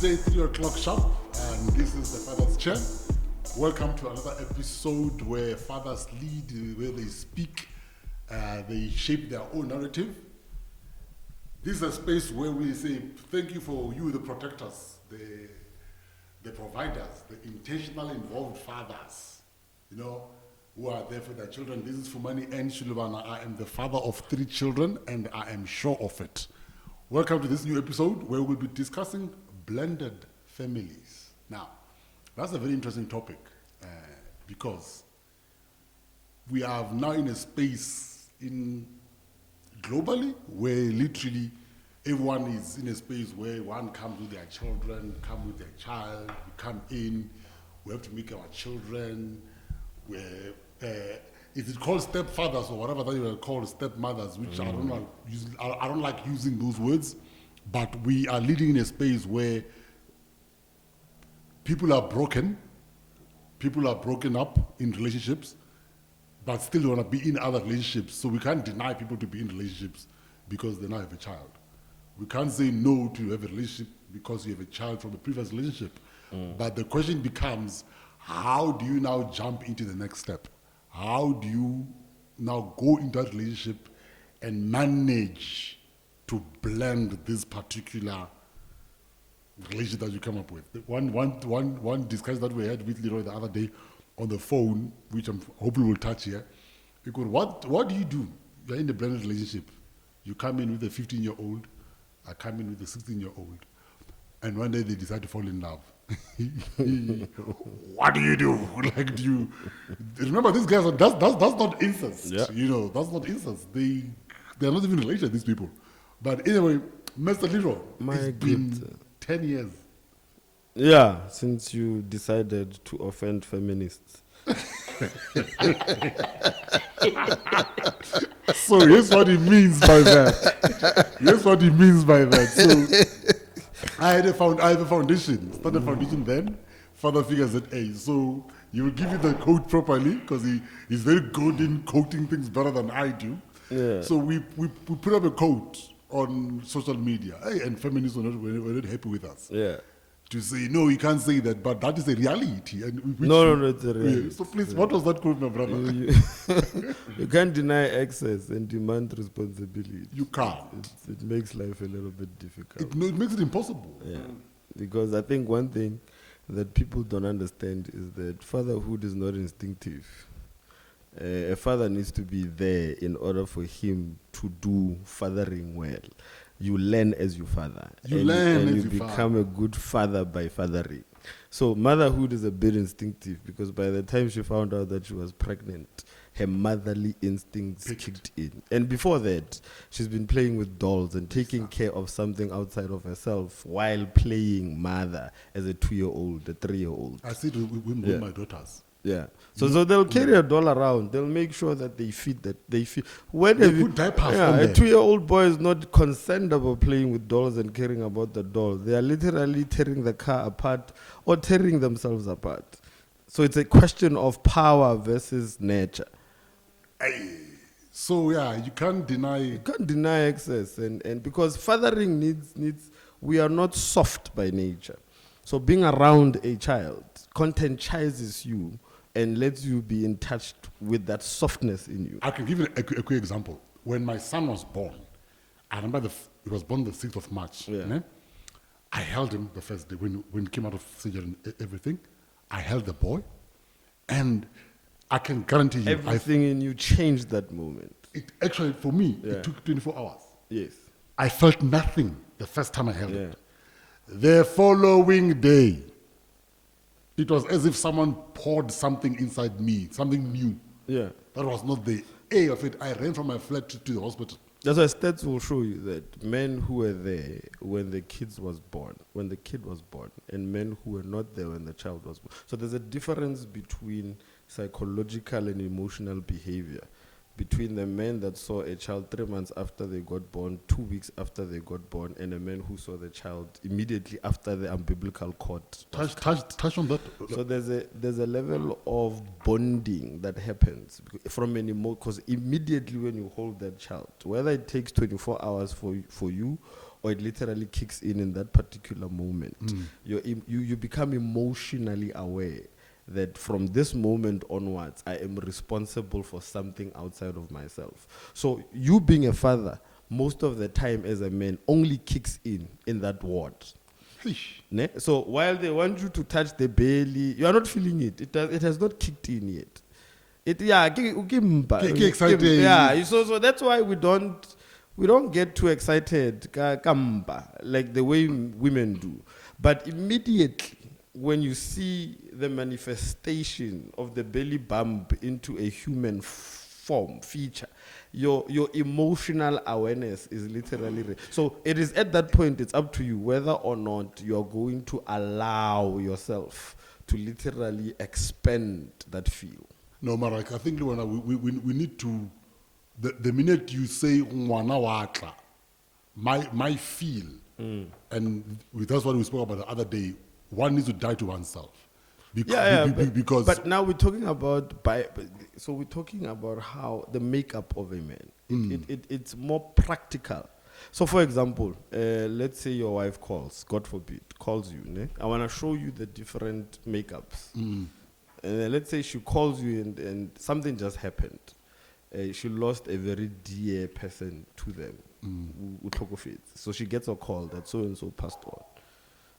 Tuesday, 3 o'clock sharp, and this is the Father's Chair. Welcome to another episode where fathers lead, where they speak, they shape their own narrative. This is a space where we say, thank you for you, the protectors, the providers, the intentionally involved fathers, who are there for their children. This is Fumani N. Shulubana. I am the father of 3 children, and I am sure of it. Welcome to this new episode where we'll be discussing blended families. Now, that's a very interesting topic because we are now in a space globally where literally everyone is in a space where one comes with their children, come with their child, we come in, we have to make our children, is it called stepfathers or whatever that you are called, stepmothers, which I don't like using those words, but we are living in a space where people are broken up in relationships, but still want to be in other relationships. So we can't deny people to be in relationships because they now have a child. We can't say no to have a relationship because you have a child from a previous relationship. But the question becomes, how do you now jump into the next step? How do you now go into that relationship and manage to blend this particular relationship that you come up with? One discussion that we had with Leroy the other day on the phone, which I'm hoping we'll touch here, because what do you do? You're in a blended relationship. You come in with a 15-year-old, I come in with a 16-year-old, and one day they decide to fall in love. What do you do? Like, do you remember these guys? That's not incest. Yeah. That's not incest. They're not even related, these people. But anyway, Mr. Leroy, it's been 10 years. Yeah, since you decided to offend feminists. So here's what he means by that. So I have a foundation. Started a foundation then. Father figures at A. So he will give you the code properly because he's very good in quoting things better than I do. Yeah. So we put up a code on social media. Hey, and feminists were not happy with us. Yeah. To say, no, you can't say that, but that is a reality. And No, it's a reality. Yeah. So please, what was that code, my brother? You can't deny access and demand responsibility. You can't. It makes life a little bit difficult. It makes it impossible. Yeah, because I think one thing that people don't understand is that fatherhood is not instinctive. A father needs to be there in order for him to do fathering well. You learn as you father. And you become a good father by fathering. So motherhood is a bit instinctive because by the time she found out that she was pregnant, her motherly instincts kicked in. And before that, she's been playing with dolls and taking care of something outside of herself while playing mother as a 2-year-old, a 3-year-old. I see it with my daughters. Yeah. So they'll carry a doll around. They'll make sure that they feed. When they put diapers on a there. 2-year-old boy is not concerned about playing with dolls and caring about the doll. They are literally tearing the car apart or tearing themselves apart. So it's a question of power versus nature. So yeah, you can't deny access, and because fathering needs. We are not soft by nature. So being around a child conscientizes you and lets you be in touch with that softness in you. I can give you a quick example. When my son was born, I remember he was born the 6th of March. Yeah. I held him the first day when he came out of surgery and everything. I held the boy, and I can guarantee you, everything in you changed that moment. It actually, for me, it took 24 hours. Yes. I felt nothing the first time I held it. The following day, it was as if someone poured something inside me, something new. Yeah. That was not the A of it. I ran from my flat to the hospital. That's why stats will show you that men who were there when the kid was born, and men who were not there when the child was born. So there's a difference between psychological and emotional behavior between the men that saw a child 3 months after they got born, 2 weeks after they got born, and a man who saw the child immediately after the umbilical cord. Touch on that. So there's a level of bonding that happens from an because immediately when you hold that child, whether it takes 24 hours for you or it literally kicks in that particular moment. You become emotionally aware that from this moment onwards, I am responsible for something outside of myself. So you being a father, most of the time as a man, only kicks in that ward. Ne? So while they want you to touch the belly, you are not feeling it. It has not kicked in yet. Get excited. Yeah, so that's why we don't get too excited like the way women do. But immediately when you see the manifestation of the belly bump into a human form feature, your emotional awareness is literally so it is at that point it's up to you whether or not you are going to allow yourself to literally expand that feel. No, Marek, I think we need to, the minute you say "Ngwana wa tla," my feel, and that's what we spoke about the other day, one needs to die to oneself. Because but now we're talking about so we're talking about how the makeup of a man. It's more practical. So for example, let's say your wife God forbid, calls you. Ne? I want to show you the different makeups. Let's say she calls you and something just happened. She lost a very dear person to them. So she gets a call that so and so passed on.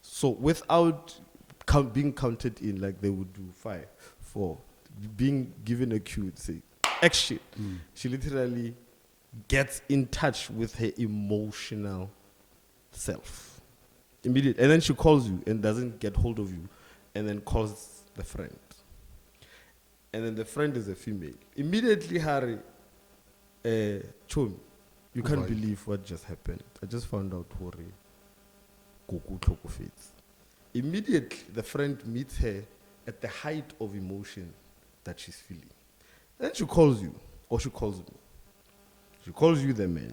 So without being counted in like they would do 5, 4, being given a cue to say action, she literally gets in touch with her emotional self immediately, and then she calls you and doesn't get hold of you, and then calls the friend, and then the friend is a female. Immediately, Harry, Chum, you can't believe what just happened. I just found out Hori Goku Toko Fates. Immediately, the friend meets her at the height of emotion that she's feeling. Then she calls you, or she calls me. She calls you the man.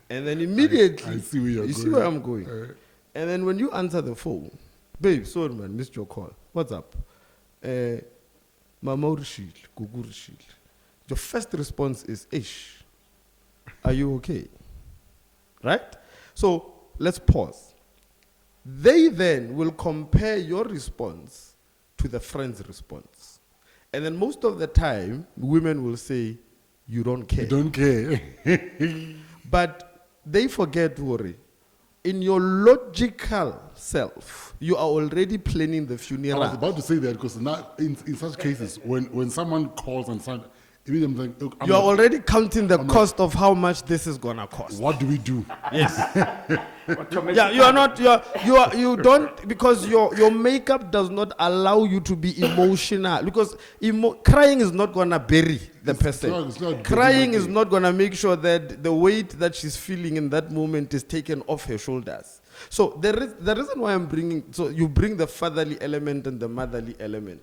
And then immediately, I see where you're you see where I'm going. And then when you answer the phone, babe, sorry man, missed your call. What's up? Mama Rishil, Gugu Rishil. Your first response is, Ish, are you okay? Right? So let's pause. They then will compare your response to the friend's response. And then most of the time, women will say, you don't care. You don't care. But they forget, worry. In your logical self, you are already planning the funeral. I was about to say that because now, in such cases, when someone calls and says, immediately you are already counting the cost of how much this is gonna cost. What do we do? Yes. Yeah, you are not. You don't, because your makeup does not allow you to be emotional, because crying is not gonna bury the person. It's not Crying is not gonna make sure that the weight that she's feeling in that moment is taken off her shoulders. So the reason why I'm bringing, so you bring the fatherly element and the motherly element.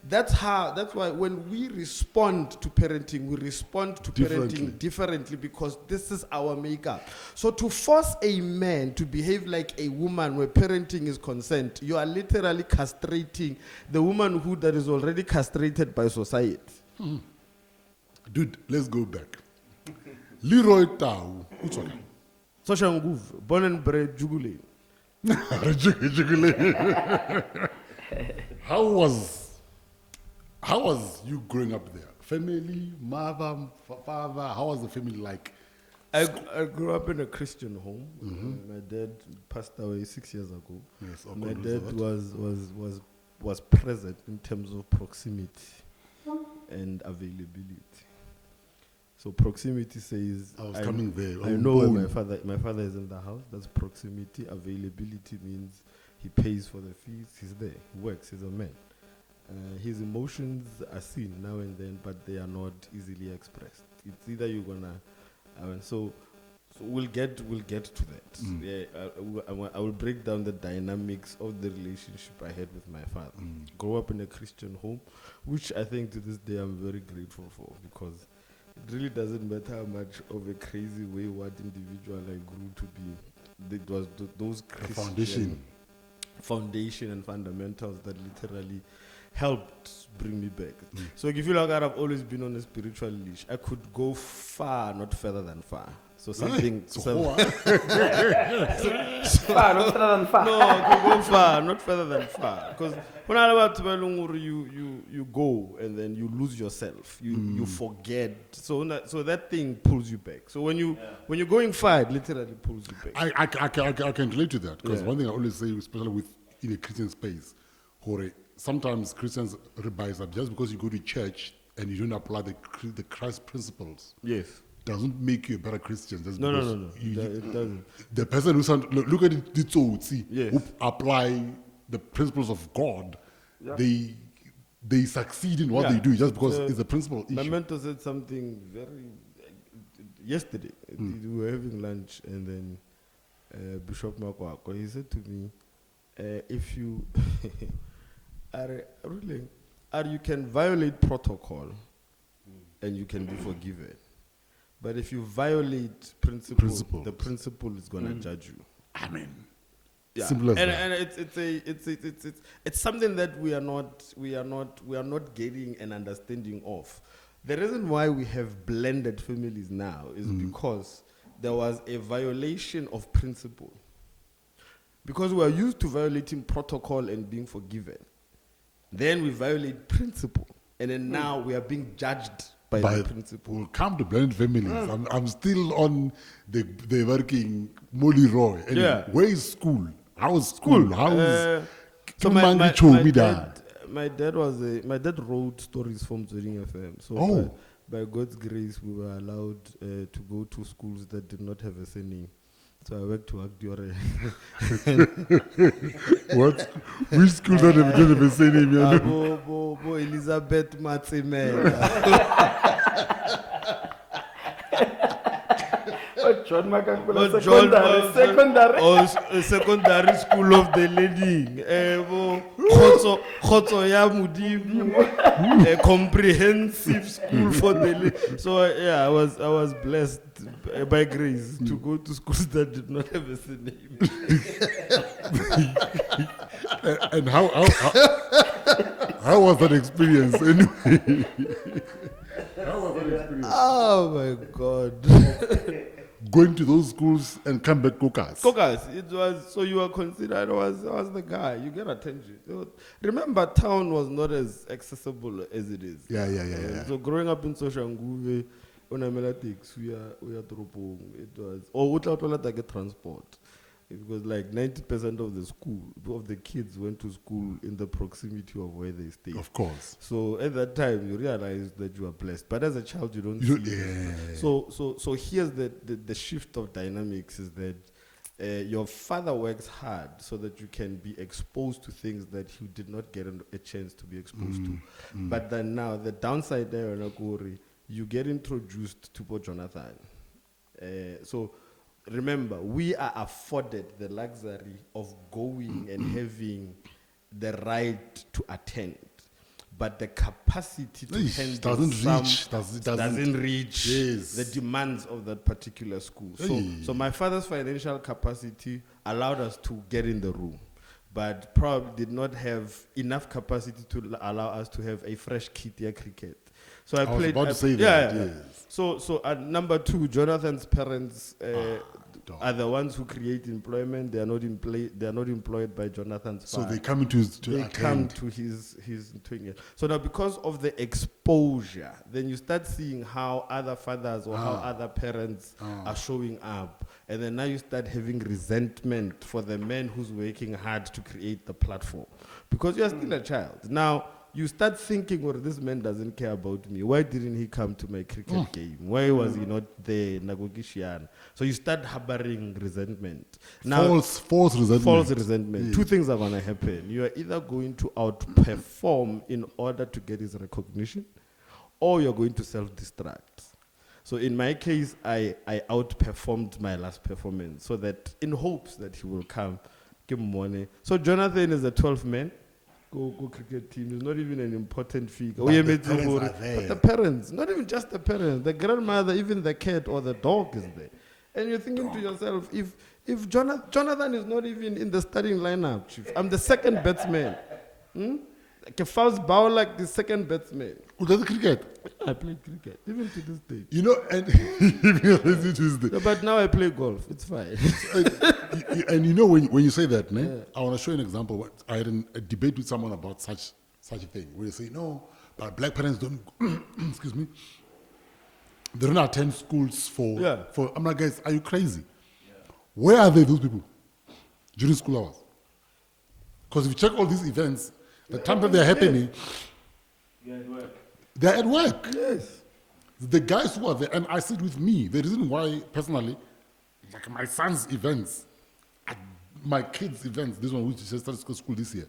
That's why when we respond to parenting, we respond to parenting differently, because this is our makeup. So to force a man to behave like a woman where parenting is concerned, you are literally castrating the womanhood that is already castrated by society. Dude, let's go back. Leroy Tau. Which one? Social move, born and bred, Jugule. How was you growing up there? Family, mother, father, how was the family like? I grew up in a Christian home. My dad passed away 6 years ago. Yes, my dad was present in terms of proximity and availability. So proximity says I was coming there. I know where my father is in the house. That's proximity. Availability means he pays for the fees. He's there. He works. He's a man. His emotions are seen now and then, but they are not easily expressed. It's either you're gonna, so we'll get to that. Yeah, I will break down the dynamics of the relationship I had with my father. Grow up in a Christian home, which I think to this day I'm very grateful for, because it really doesn't matter how much of a crazy wayward individual I grew to be. It was those Christian foundation and fundamentals that literally helped bring me back. So if you feel like I've always been on a spiritual leash, I could go far, not further than far. So something. So some- what? Far, not further than far. No, to go far, not further than far. Because when I about you go and then you lose yourself, you forget. So that thing pulls you back. So when you're going far, it literally pulls you back. I can relate to that because Yeah. one thing I always say, especially in a Christian space, sometimes Christians rebise up just because you go to church and you don't apply the Christ principles. Yes. Doesn't make you a better Christian. Just No, because no, no, no. It doesn't. The person look at it, Yes. who apply the principles of God, they succeed in what Yeah. they do just because The- it's a principle My issue. mentor said something very yesterday. We were having lunch and then Bishop Makwako, he said to me, if you you can violate protocol and you can be forgiven. But if you violate Principles. the principle is gonna judge you. Amen. Yeah. Simple as that. And it's something that we are not getting an understanding of. The reason why we have blended families now is because there was a violation of principle. Because we are used to violating protocol and being forgiven. Then we violate principle. And then now we are being judged by the principle. We'll come to blended families. I'm still on the working Leroy. Anyway, Yeah. Where is school? How is school? How is So my dad wrote stories from Zoding FM. So Oh. by God's grace, we were allowed to go to schools that did not have a surname. So I went to Agdiore. What? Which school don't have a surname? Bo Elizabeth Matsimela. John Makankula John secondary. Secondary school of the lady. Khotso ya Modimo. Comprehensive school for the lady. So I was blessed by grace to go to schools that did not have a name. And how was that experience anyway? How was that experience? Oh my God. Going to those schools and come back caucus. Caucus, it was, so you were considered, I was the guy, you get attention. Remember, town was not as accessible as it is. Yeah. So growing up in Soshanguve, unamela taxi, we are tropong, it was, or utla get transport. Because like 90% of the kids went to school in the proximity of where they stayed. Of course. So at that time, you realize that you are blessed. But as a child, you don't You- see it. So here's the shift of dynamics is that your father works hard so that you can be exposed to things that you did not get a chance to be exposed to. But then now, the downside there, you get introduced to Poor Jonathan. So remember, we are afforded the luxury of going and having the right to attend, but the capacity to handle doesn't reach Yes. the demands of that particular school. So my father's financial capacity allowed us to get in the room, but probably did not have enough capacity to allow us to have a fresh kit at cricket. So I was played. about to say that, Yeah. yes. So at number 2, Jonathan's parents dog. are the ones who create employment. They are not employed by Jonathan's So father. they come into his They come to his twin. So now, because of the exposure, then you start seeing how other fathers or how other parents are showing up, and then now you start having resentment for the man who's working hard to create the platform, because you are still a child. Now you start thinking, well, this man doesn't care about me. Why didn't he come to my cricket game? Why was he not there? Nagogishian. So you start harboring resentment. Now, false resentment. false resentment. Yes. Two things are going to happen. You are either going to outperform in order to get his recognition, or you're going to self-destruct. So in my case, I outperformed my last performance, so that in hopes that he will come, give him money. So Jonathan is a 12th man. Go cricket team. He's not even an important figure. But the parents are there. But the parents, not even just the parents, the grandmother, even the cat or the dog is there. And you're thinking to yourself, if Jonathan is not even in the starting lineup, chief, I'm the second batsman. Like a fast bowler, like the second batsman. Who does cricket? I played cricket, even to this day. You know, and Tuesday. No, but now I play golf. It's fine. And you know, when you say that, I want to show you an example. I had a debate with someone about such a thing, where they say, no, but black parents don't, excuse me, they don't attend schools for. I'm like, guys, are you crazy? Where are those people during school hours? Because if you check all these events, the time that they're happening, they're at work. Yes. The guys who are there, and I sit with me. The reason why, personally, like my son's events, my kids' events, this one which just started school this year,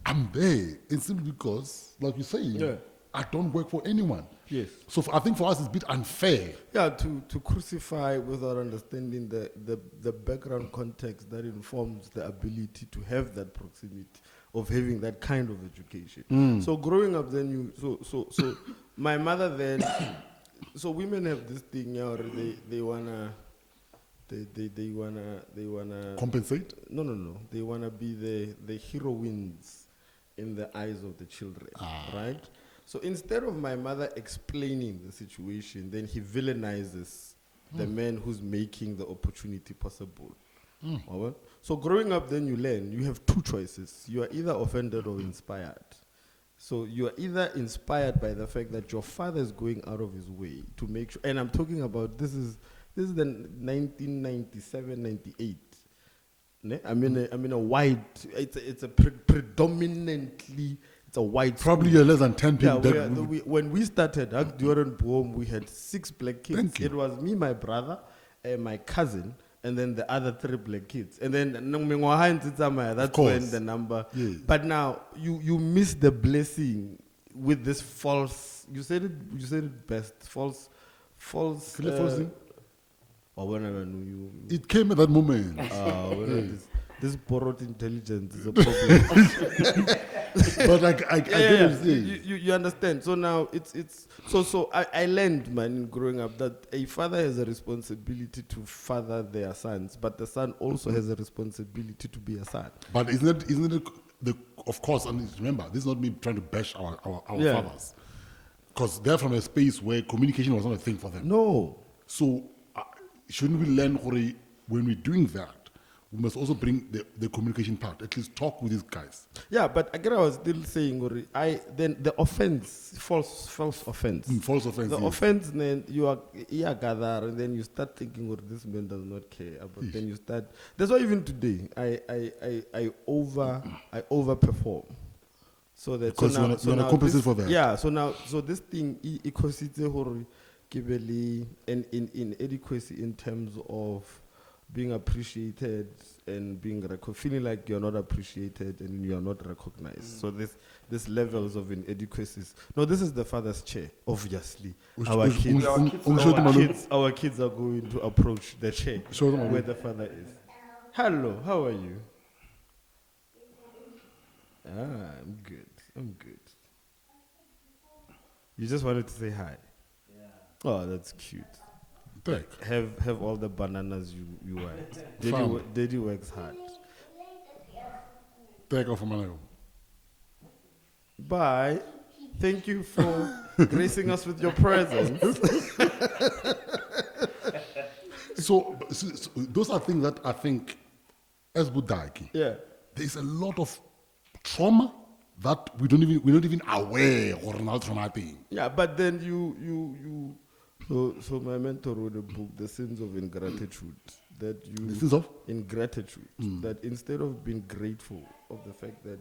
I'm there. It's simply because, like you say, I don't work for anyone. Yes. So I think for us it's a bit unfair. Yeah, to crucify without understanding the background context that informs the ability to have that proximity of having that kind of education. So growing up, then so my mother then, so women have this thing, they wanna Compensate? No. They wanna be the heroines in the eyes of the children, right? So instead of my mother explaining the situation, then he villainizes the man who's making the opportunity possible. Alright? So growing up, then you learn, you have two choices. You are either offended or inspired. So you are either inspired by the fact that your father is going out of his way to make sure, and I'm talking about, this is the 1997, 98. I'm in a white, it's a predominantly, it's a white Probably school. less than 10 people. Yeah, when we started during Boom, we had 6 black kids. It was me, my brother, my cousin, and then the other 3 black kids. And then that's when the number. Yeah. But now you miss the blessing with this false. You said it best. False. False thing? Whenever you. It came at that moment. This borrowed intelligence is a problem. But I get what you're saying. You understand. So now I learned, man, growing up, that a father has a responsibility to father their sons, but the son also has a responsibility to be a son. But isn't it of course, and remember, this is not me trying to bash our fathers, because they're from a space where communication was not a thing for them. No. So shouldn't we learn when we're doing that? We must also bring the communication part. At least talk with these guys. Yeah, but again, I was still saying, then the offense, false offense. False offense. The offense, then you are gather, and then you start thinking, this man does not care. But then you start. That's why even today, I overperform. So that because you want to compensate for that. Yeah. So this thing, because it's an inadequacy in terms of being appreciated and being feeling like you're not appreciated and you're not recognized. So this levels of inadequacies. No, this is the father's chair, obviously. Our kids are going to approach the chair where the father is. Hello, how are you? I'm good. You just wanted to say hi? Yeah. Oh, that's cute. Have all the bananas you want. Daddy works hard. Take off my Bye. Thank you for gracing us with your presence. So those are things that I think, as Budaki, there's a lot of trauma that we're not even aware or not traumatic. Yeah, but then you. So my mentor wrote a book, The Sins of Ingratitude. The sins of? Ingratitude. That instead of being grateful of the fact that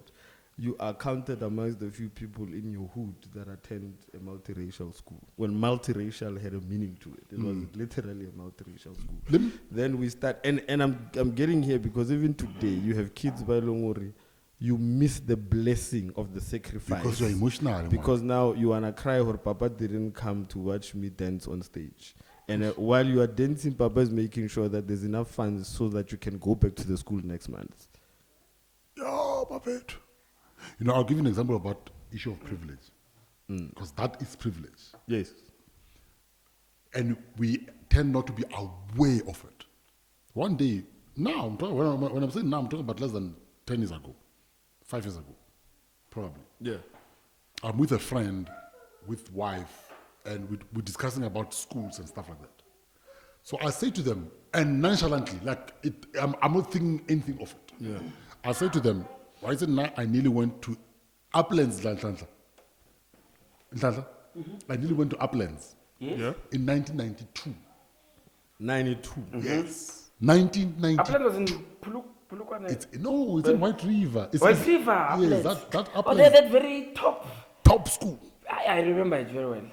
you are counted amongst the few people in your hood that attend a multiracial school. When multiracial had a meaning to it. It was literally a multiracial school. Then we start, and I'm getting here because even today you have kids by Longori. You miss the blessing of the sacrifice. Because you're emotional. Because now you wanna cry or Papa didn't come to watch me dance on stage. And while you are dancing, Papa is making sure that there's enough funds so that you can go back to the school next month. Yeah, Papa. I'll give you an example about issue of privilege. Because that is privilege. Yes. And we tend not to be aware of it. One day, now, when I'm saying now, I'm talking about less than 10 years ago. 5 years ago, probably. Yeah. I'm with a friend with wife, and we're discussing about schools and stuff like that. So I say to them, and nonchalantly, like I'm not thinking anything of it. Yeah. I say to them, why is it now I nearly went to Uplands, Nhlanhla? I nearly went to Uplands Yeah. in 1992. 92. Yes. 1992. Upland was in Pulukwane. It's in White River. It's White in- River, Yes, Uplands. that Oh, Uplands. they're that very top. Top school, I remember it very well.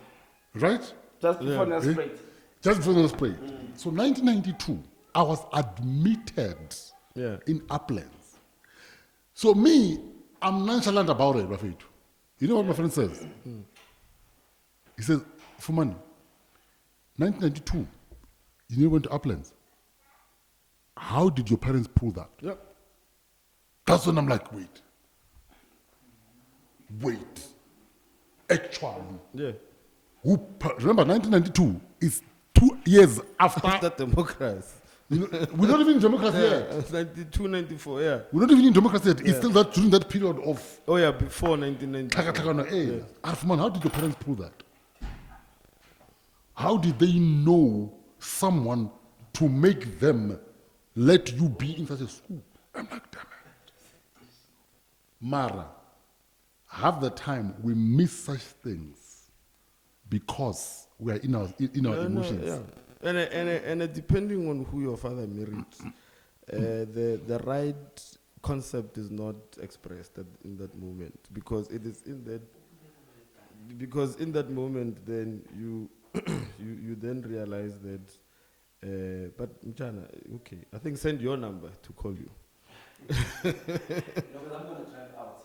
right? Just before Yeah. Nelspruit. Just before the spray. So 1992, I was admitted Yeah. in Uplands. So me, I'm nonchalant about it, Rafid. You know what my friend says? He says, Fumani, 1992, you never went to Uplands. How did your parents pull that? Yep. That's when I'm like, wait. Actually, Yeah. remember 1992 is 2 years after. After democracy. You know, we're not even in democracy yet. Yeah. 92, 94, yeah. We're not even in democracy yet. It's still that during that period of Oh, yeah, before 1990. Hey, Arfman, how did your parents pull that? How did they know someone to make them let you be in such a school? I'm like, damn it. Mara, half the time we miss such things because we are in our emotions. Yeah. And depending on who your father married, the right concept is not expressed in that moment, because it is in that moment then you you then realize that but Mchana, okay, I think send your number to call you.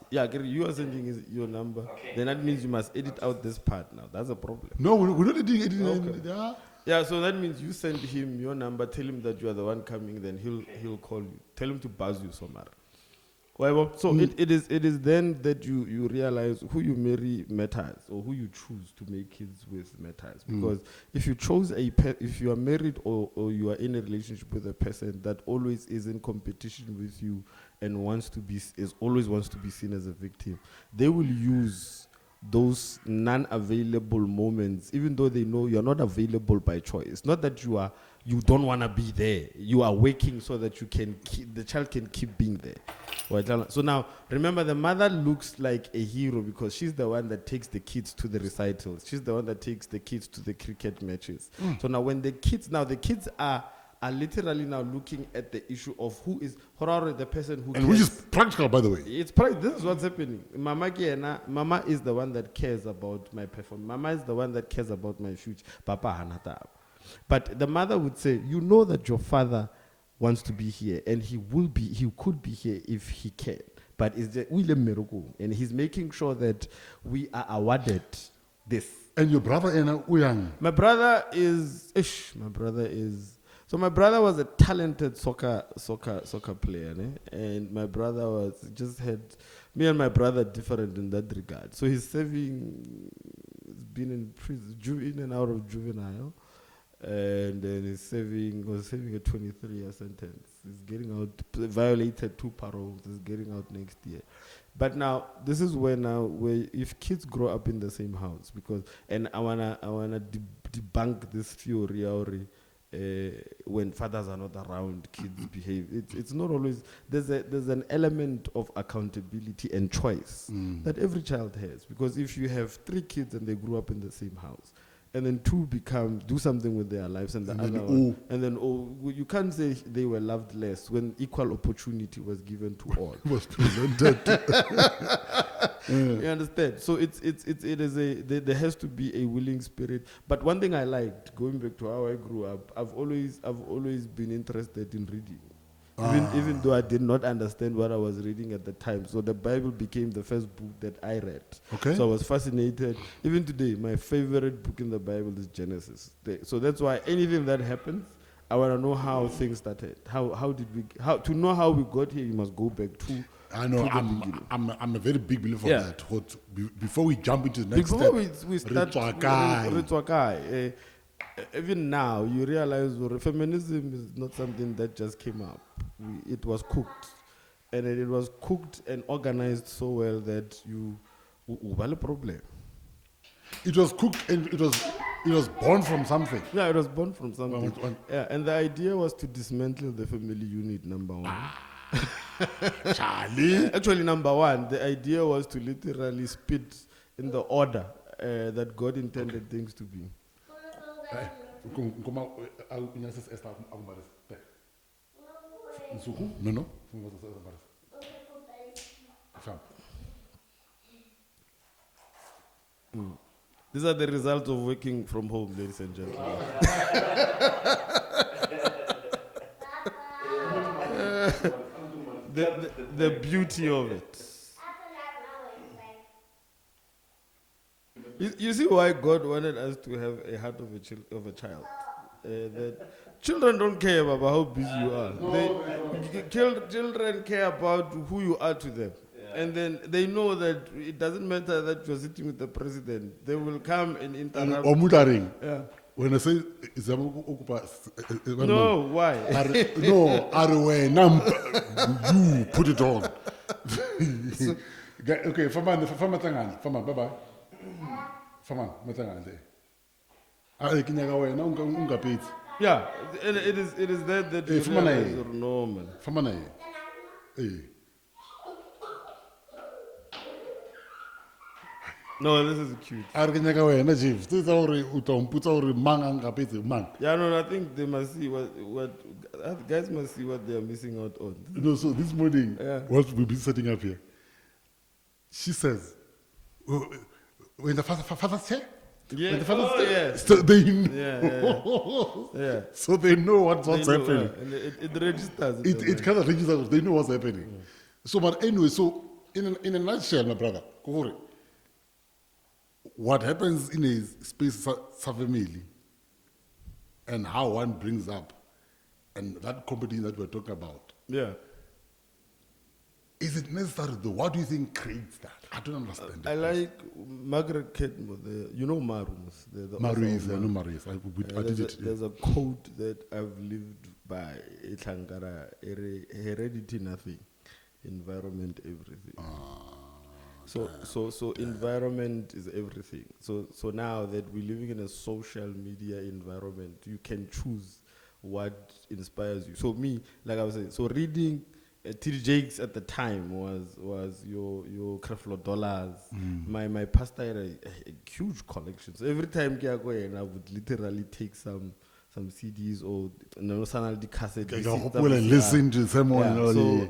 Yeah, you are sending your number. Okay. Then that means you must edit out this part now. That's a problem. No, we're not editing. Okay. Yeah, so that means you send him your number, tell him that you are the one coming, then he'll call you. Tell him to buzz you somewhere. Whatever. So it is then that you realize who you marry matters, or who you choose to make kids with matters. Because if you chose if you are married or you are in a relationship with a person that always is in competition with you and always wants to be seen as a victim, they will use those non-available moments, even though they know you're not available by choice. It's not that you don't want to be there. You are working so that the child can keep being there. So now, remember, the mother looks like a hero because she's the one that takes the kids to the recitals. She's the one that takes the kids to the cricket matches. So now when the kids are literally now looking at the issue of who is the person who and cares. which is practical, by the way. This is what's happening. Mama is the one that cares about my performance. Mama is the one that cares about my future. Papa hanata. But the mother would say, you know that your father wants to be here, and he could be here if he can. But it's the William Meruku, and he's making sure that we are awarded this. And your brother and Uyang. My brother was a talented soccer player, and my brother me and my brother different in that regard. So he's been in prison, in and out of juvenile, and then was serving a 23-year sentence. He's getting out, violated 2 paroles. He's getting out next year. But now this is where if kids grow up in the same house, and I wanna debunk this theory. When fathers are not around, kids behave. It's not always. There's an element of accountability and choice that every child has. Because if you have 3 kids and they grew up in the same house, and then 2 do something with their lives, and you can't say they were loved less when equal opportunity was given to all. Was presented. You understand? So there has to be a willing spirit. But one thing I liked, going back to how I grew up, I've always been interested in reading. Even though I did not understand what I was reading at the time. So the Bible became the first book that I read. Okay. So I was fascinated. Even today, my favorite book in the Bible is Genesis. So that's why anything that happens, I want to know how things started. To know how we got here, you must go back to. I know. I'm a very big believer of that. Before we jump into the next step, we start Ritwakai. Even now, you realize feminism is not something that just came up. It was cooked, and it was cooked and organized so well that you have a problem. It was cooked and it was born from something. Yeah, it was born from something. Well, Yeah, and the idea was to dismantle the family unit, number one. Charlie. Actually, number one, the idea was to literally spit in the order that God intended things to be. No. These are the results of working from home, ladies and gentlemen. The beauty of it. You see why God wanted us to have a heart of a child. That children don't care about how busy you are. Children care about who you are to them. And then they know that it doesn't matter that you're sitting with the president. They will come and interrupt. Yeah. When I say No, why? no, you put it on. Okay, Fama, bye bye. Fama, Yeah, it is that you realize you're normal. Fama, No, this is cute. Yeah, no, I think they must see what guys must see what they are missing out on. no, so this morning, Yeah. whilst we've been setting up here, she says, when the father's here, Yeah. when the father's Oh, there, yeah. so they know. Yeah. So they know what's They know, happening. and it registers. It kind of registers, they know what's happening. So, but anyway, so in a nutshell, my brother, Kuhuri, what happens in a space family and how one brings up and that competition that we're talking about, Yeah. is it necessary though? What do you think creates that? I don't understand. I like Margaret Ketmo, you know Marus. The Maurice, author I of know Maru. Maurice. I did it. There's a quote that I've lived by, Itangara, heredity nothing, environment everything. So environment is everything. So now that we're living in a social media environment, you can choose what inspires you. So me, like I was saying, so reading T.D. Jakes at the time was your Creflo Dollars. My pastor had a huge collection. So every time I go in, I would literally take some CDs or cassette. Listen to someone. Yeah, so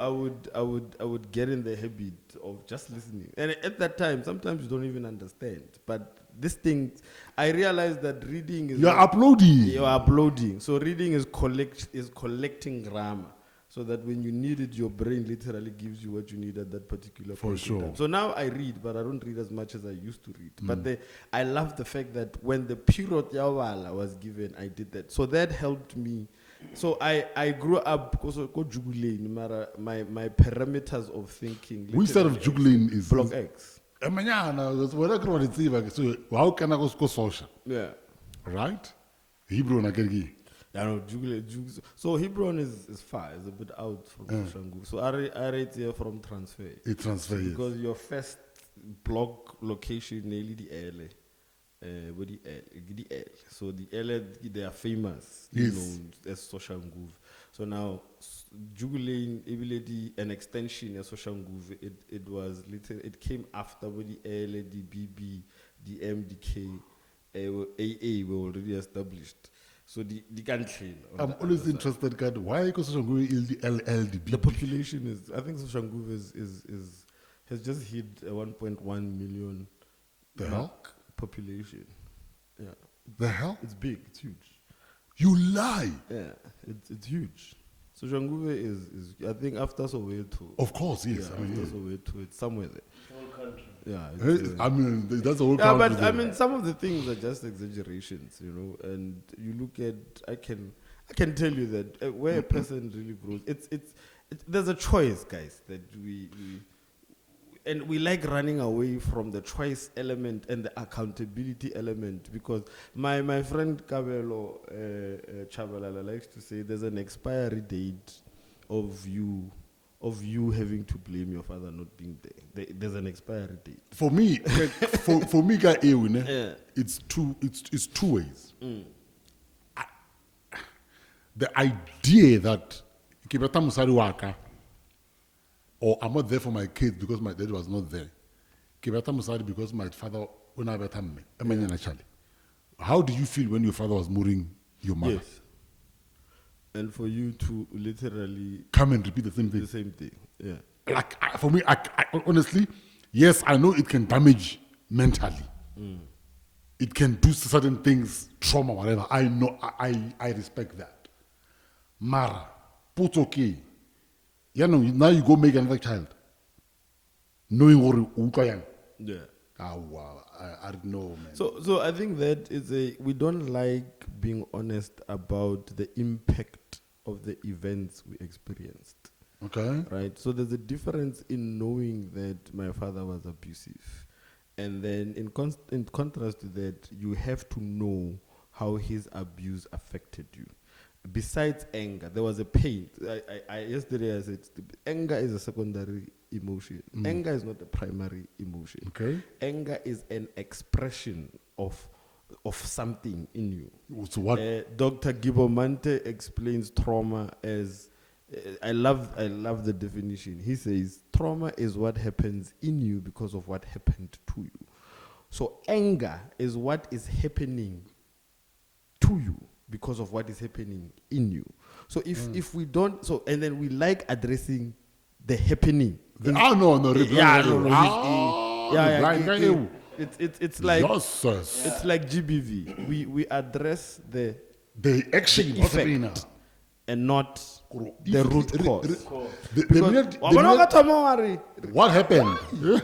I would get in the habit of just listening. And at that time, sometimes you don't even understand. But this thing, I realized that reading is You're uploading. You're uploading. So reading is collecting grammar. So that when you need it, your brain literally gives you what you need at that particular point. For sure. In time. So now I read, but I don't read as much as I used to read. But I love the fact that when the period Yawala was given, I did that. So that helped me. So I grew up because my parameters of thinking. Which side of juggling is Block X? So how can I go social? Yeah. Right? Hebrew and Agergi. I know, so Hebron is far, it's a bit out from Shangu. So I rate here from transfer. It transfers. Because your first block location, nearly the L. The L. So the L, they are famous, Yes. as Soshanguv. So now, Jugulane, an extension of Soshanguv, it came after the L, the BB, the M, the K, AA were already established. So the country. I'm always interested, God, why because Soshanguve LLDB? The population is, I think Soshanguve has just hit a 1.1 million The hell? population. Yeah. The hell? It's big, it's huge. You lie. Yeah, it's huge. Soshanguve is I think after Soweto. Of course, yes. Yeah, I mean, after yes. Soweto, it's somewhere there. Whole country. Yeah. I mean, that's the whole Yeah, country but there. I mean, some of the things are just exaggerations, and you look at, I can tell you that where a person really grows, it's there's a choice, guys, that we like running away from the choice element and the accountability element, because my friend Kabelo Chabalala likes to say there's an expiry date of you of you having to blame your father not being there. There's an expiry date. For me, for me, Yeah. it's two ways. The idea that ke rata mosadi wa ka, or I'm not there for my kids because my dad was not there. Ke rata mosadi because my father when I beta mme, emanyana chale. How do you feel when your father was murdering your mother? Yes. And for you to literally Come and repeat the same thing. the same thing. Yeah. Like for me, I honestly, yes, I know it can damage mentally. It can do certain things, trauma, whatever. I know, I respect that. Mara, put okay. You know, now you go make another child, knowing what you Yeah. Ah, wow, I don't know, man. So I think that we don't like being honest about the impact of the events we experienced. Okay. Right? So there's a difference in knowing that my father was abusive. And then in contrast to that, you have to know how his abuse affected you. Besides anger, there was a pain. Yesterday I said, anger is a secondary emotion. Anger is not the primary emotion. Okay. Anger is an expression of something in you. So what? Dr. Gibomante explains trauma as I love the definition. He says trauma is what happens in you because of what happened to you. So anger is what is happening to you because of what is happening in you. So if we don't, and then we like addressing the happening. No, It's like Jesus. it's like GBV. We address the action the what's happening now. effect and not the root cause. What happened? You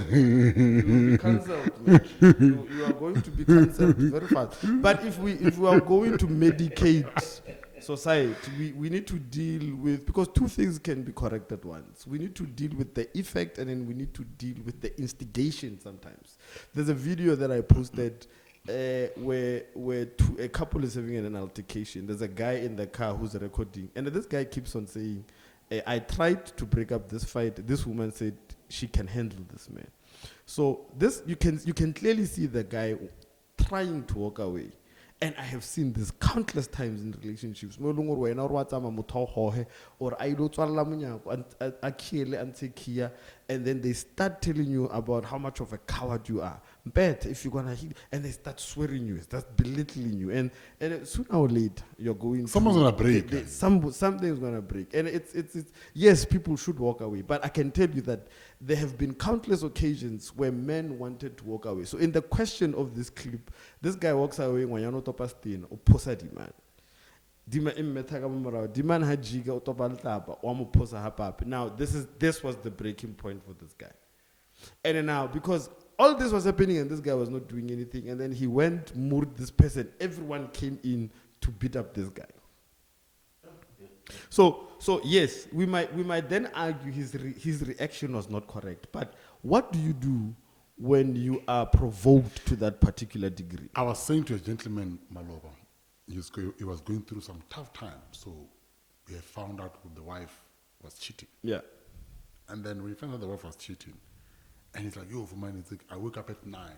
be cancelled, man. You are going to be cancelled very fast. But if we are going to medicate society, we need to deal with, because two things can be correct at once. We need to deal with the effect, and then we need to deal with the instigation sometimes. There's a video that I posted where a couple is having an altercation. There's a guy in the car who's recording, and this guy keeps on saying, I tried to break up this fight. This woman said she can handle this man. So this you can clearly see the guy trying to walk away. And I have seen this countless times in relationships. Or and then they start telling you about how much of a coward you are. Bet if you're gonna hit, and they start swearing you, start belittling you, and sooner or later you're going. Someone's gonna break. Something's gonna break, and it's yes, people should walk away, but I can tell you that there have been countless occasions where men wanted to walk away. So in the question of this clip, this guy walks away when you're not opastin or posa demand. Now this was the breaking point for this guy. And then now, because all this was happening and this guy was not doing anything, and then he went, murdered this person, everyone came in to beat up this guy. So yes, we might then argue his reaction was not correct. But what do you do when you are provoked to that particular degree? I was saying to a gentleman, Maloba, he was going through some tough times, so we had found out the wife was cheating. Yeah. And then we found out the wife was cheating. And he's like, yo, for mine, it's like, I wake up at night.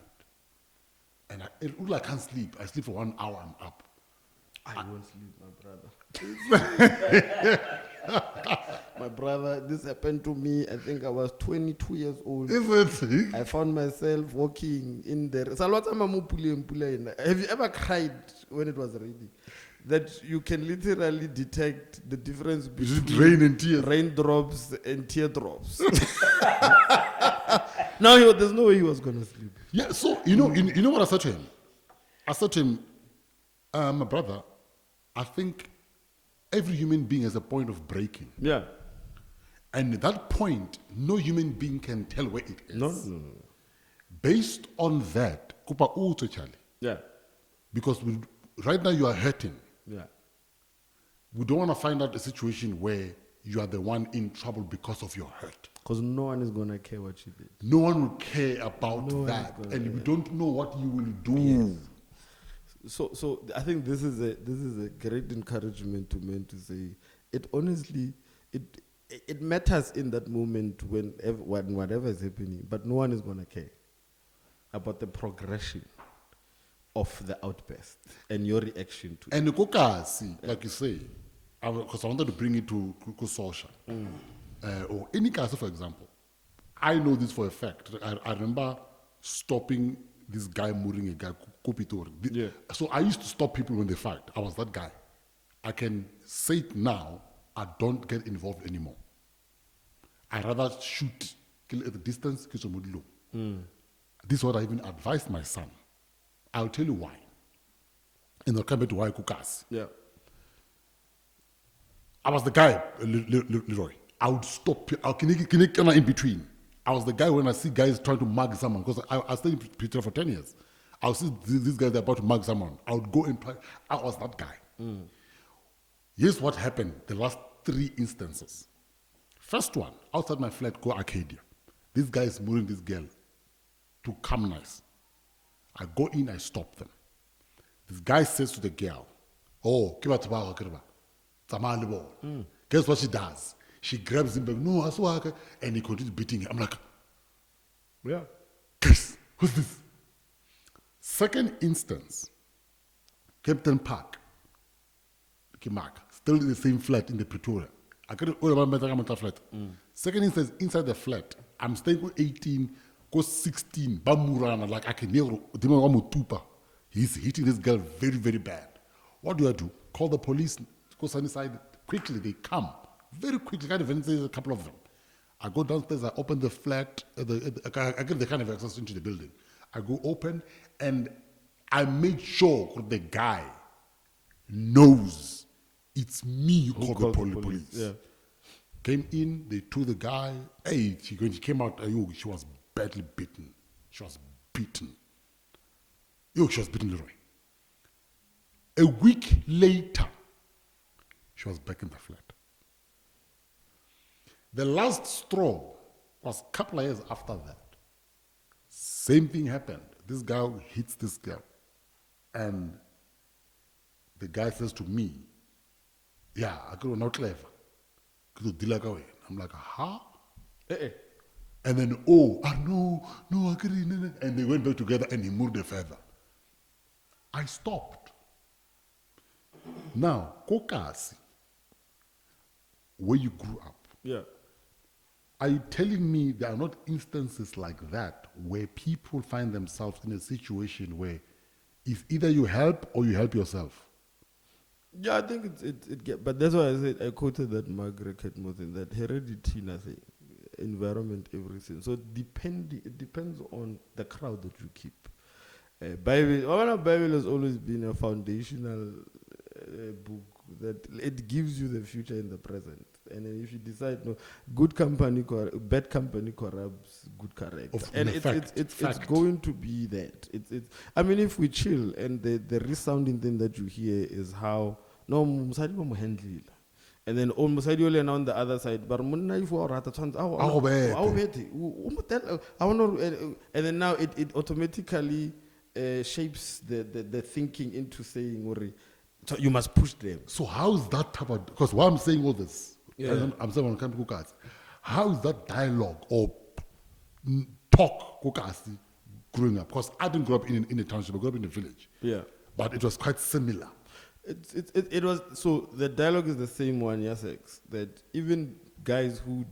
And I can't sleep. I sleep for 1 hour, I'm up. I won't sleep, my brother. My brother, this happened to me. I think I was 22 years old. Is it? I found myself walking in there. Have you ever cried when it was raining? That you can literally detect the difference between rain and tears. Raindrops and teardrops. No, there's no way he was gonna sleep. Yeah, so you know what I said to him? I said to him, my brother, I think every human being has a point of breaking. Yeah. And at that point, no human being can tell where it is. No. Based on that, Yeah. because right now you are hurting. Yeah. We don't want to find out a situation where you are the one in trouble because of your hurt. Because no one is gonna care what you did. No one will care about that, and we don't know what you will do. Yes. So I think this is a great encouragement to men to say it honestly. it matters in that moment when whatever is happening, but no one is gonna care about the progression of the outburst and your reaction to it. And the kokasi, like you say, because I wanted to bring it to social, or any casa, for example. I know this for a fact. I remember stopping this guy murdering a guy, Kopitori. Yeah. So I used to stop people when they fight. I was that guy. I can say it now, I don't get involved anymore. I rather shoot, kill at a distance, kill somebody low. This is what I even advised my son. I'll tell you why. And I'll come back to why Kukas. Yeah. I was the guy, Leroy. I would stop, can you in between? I was the guy when I see guys trying to mug someone, because I stayed in Pretoria for 10 years. I would see these guys are about to mug someone. I would go and I was that guy. Here's what happened the last 3 instances. First one, outside my flat, go Arcadia. This guy is moving this girl to come nice. I go in, I stop them. This guy says to the girl, oh, guess what she does? She grabs him back, no, I saw her, and he continues beating her. I'm like, Yeah. guys, who's this? Second instance, Captain Park, Kimak, still in the same flat in the Pretoria. I can't remember flat. Second instance, inside the flat, I'm staying with 18, go 16, Bamurana, like I can hear Tupa. He's hitting this girl very, very bad. What do I do? Call the police, go inside. Quickly, they come. Very quickly, kind of, there's a couple of them. I go downstairs, I open the flat, I get the kind of access into the building. I go open, and I make sure the guy knows it's me who called the police. Yeah. Came in, they took the guy. Hey, she came out, she was badly beaten. She was beaten. She was beaten, Leroy. A week later, she was back in the flat. The last straw was a couple of years after that. Same thing happened. This guy hits this girl. And the guy says to me, yeah, I could not clever. I'm like, huh? And then, no, I couldn't. And they went back together and he moved the feather. I stopped. Now, Kokasi, where you grew up. Yeah. Are you telling me there are not instances like that where people find themselves in a situation where it's either you help or you help yourself? Yeah, I think it get, but that's why I said I quoted that Margaret Catmull thing, that heredity, nothing, environment, everything. So it depends on the crowd that you keep. Bible has always been a foundational book that it gives you the future in the present. And then if you decide, no, bad company corrupts good character. And it's going to be that. I mean, if we chill, and the resounding thing that you hear is how, no, Musadi mo handle. And then Musadi only on the other side, but and then now it automatically shapes the thinking into saying, so you must push them. So how is that type of, because why I'm saying all this, I'm saying when it comes to Kukasi, how is that dialogue or talk Kukasi growing up? Because I didn't grow up in a township, I grew up in a village. Yeah. But it was quite similar. It was, so the dialogue is the same one, yes, that even guys who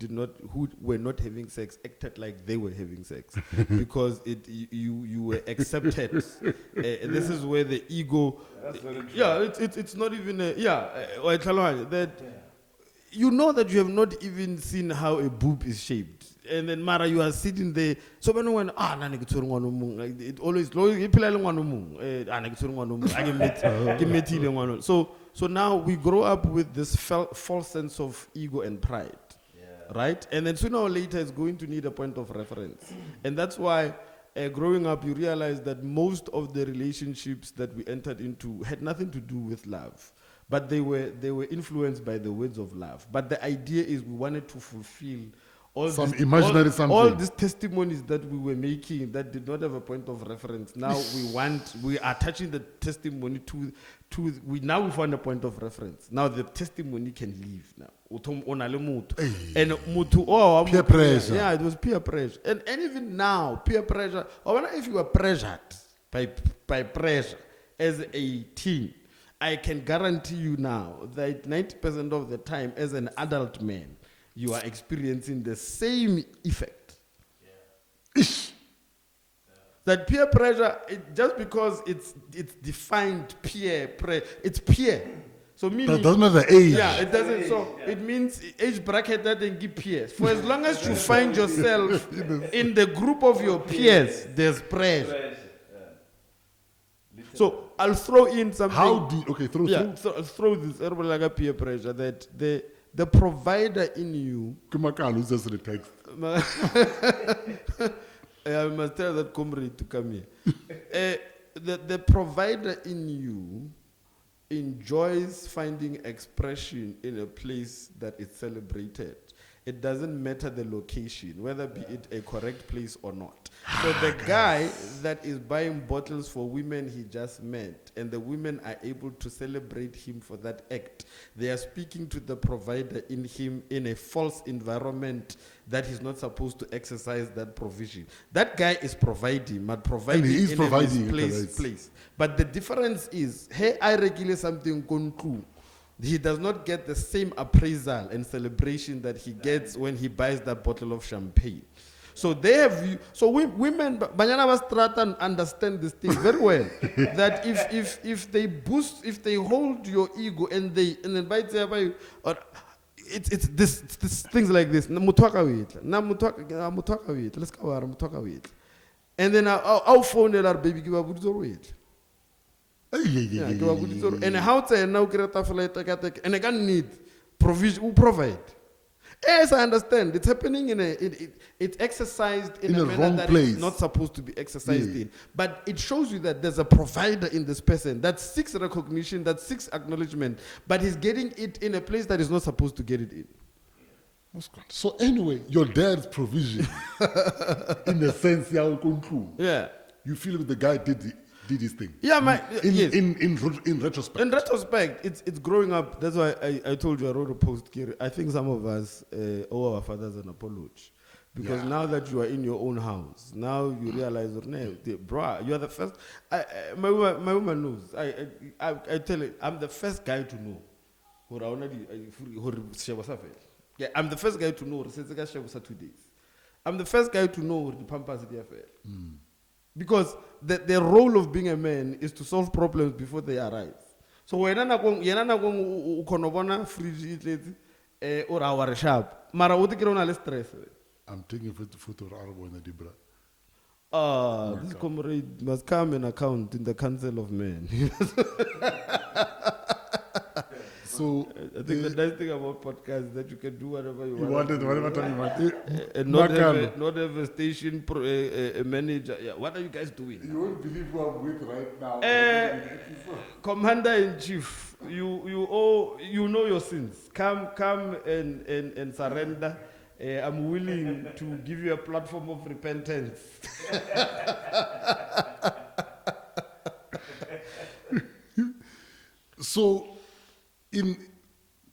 were not having sex acted like they were having sex because you were accepted. This is where the ego, it's not even that you know that you have not even seen how a boob is shaped. And then Mara, you are sitting there. So when it always so now we grow up with this false sense of ego and pride, right? And then sooner or later it's going to need a point of reference, and that's why growing up you realize that most of the relationships that we entered into had nothing to do with love. But they were influenced by the words of love. But the idea is we wanted to fulfill Some imaginary something. All these testimonies that we were making that did not have a point of reference. Now we are attaching the testimony to we find a point of reference. Now the testimony can leave now. And Peer pressure. Yeah, it was peer pressure. And even now, peer pressure. I wonder if you were pressured by pressure as a teen. I can guarantee you now that 90% of the time, as an adult man, you are experiencing the same effect. Ish. That peer pressure, just because it's defined peer pressure, it's peer. So meaning That doesn't matter the age. yeah, it doesn't. So it means age bracket that they give peers. For as long as you find yourself in the group of your peers, there's pressure. So I'll throw in something. How do you, okay, throw. So I'll throw this like a peer pressure that the provider in you. Kumakalo says the text. I must tell that comrade to come here. The provider in you enjoys finding expression in a place that is celebrated. It doesn't matter the location, whether be it a correct place or not. So the guy that is buying bottles for women he just met, and the women are able to celebrate him for that act, they are speaking to the provider in him in a false environment that he's not supposed to exercise that provision. That guy is providing, but providing in a misplaced place. But the difference is, hey, I regulate something control. He does not get the same appraisal and celebration that he gets when he buys that bottle of champagne. So they have, so women, Banyana Strata understand this thing very well. That if they boost, if they hold your ego and then bite you, or it's this things like this. Let's go with. And then I'll phone our baby give up with. And how to now create a flight and I can need provision who provide. Yes, I understand. It's happening it's exercised in a manner that is not supposed to be exercised in. But it shows you that there's a provider in this person that seeks recognition, that seeks acknowledgement, but he's getting it in a place that is not supposed to get it in. So anyway, your dad's provision, in the sense, yeah, you feel the guy did his thing. Yeah, yes. In retrospect. In retrospect, it's growing up. That's why I told you I wrote a post, Kiri. I think some of us owe our fathers an apology. Because now that you are in your own house, now you realize, bro, you are the first. My woman knows. I tell it, I'm the first guy to know. Yeah, I'm the first guy to know. 2 days. I'm the first guy to know the Pampas affair. Because the role of being a man is to solve problems before they arise. So when you're going fridge or our shop, mara would stress. I'm taking photo of Arabo in the Dibra. This comrade must come and account in the Council of Men. So I think the nice thing about podcasts is that you can do whatever you want. Whatever time you want. And not have a station manager. Yeah, what are you guys doing? You won't believe who I'm with right now. Commander in Chief, you know your sins. Come and surrender. I'm willing to give you a platform of repentance. So,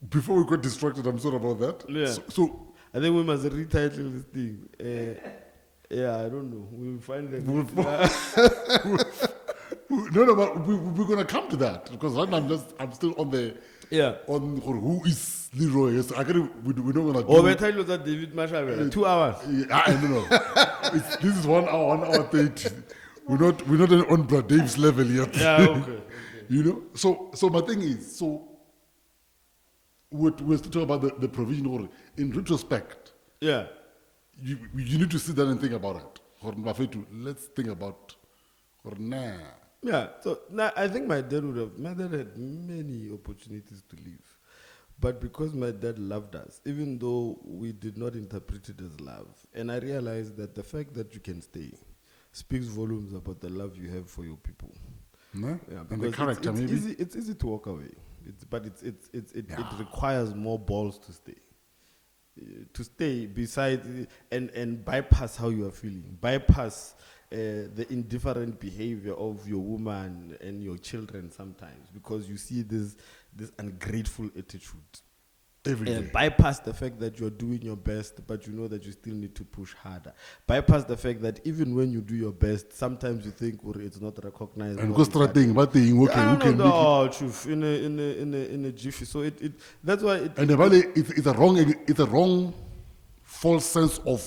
before we got distracted, I'm sorry about that. Yeah. So I think we must retitle this thing. Yeah, I don't know. We'll find them. No, but we're gonna come to that because right now I'm still on the on who is Leroy. So we don't wanna. Oh, we tell you that David Mashawe 2 hours. I don't know. This is 1 hour, 1 hour 30. We're not on Brad Dave's level yet. Yeah, okay. You know, so my thing is, so we're still talking about the provision, or in retrospect, yeah, you need to sit down and think about it. Or let's think about, or nah. Yeah, so now I think my dad had many opportunities to leave, but because my dad loved us, even though we did not interpret it as love, and I realized that the fact that you can stay speaks volumes about the love you have for your people. No? Yeah, and the character, maybe. It's easy to walk away, but it requires more balls to stay. to stay beside and bypass how you are feeling, bypass the indifferent behavior of your woman and your children sometimes, because you see this ungrateful attitude. Every day. Bypass the fact that you're doing your best, but you know that you still need to push harder. Bypass the fact that even when you do your best, sometimes you think it's not recognized. And go starting, but they who can make it. Truth in a jiffy. So that's why it. And it's a wrong, false sense of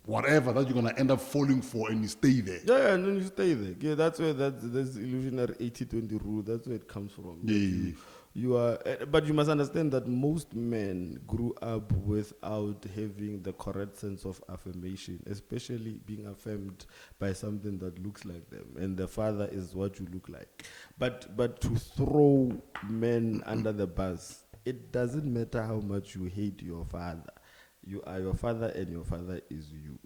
whatever that you're gonna end up falling for, and you stay there. Yeah, and then you stay there. Yeah, that's where that's illusionary 80-20 rule. That's where it comes from. Yeah. You are, but you must understand that most men grew up without having the correct sense of affirmation, especially being affirmed by something that looks like them, and the father is what you look like. But to throw men under the bus, it doesn't matter how much you hate your father. You are your father, and your father is you.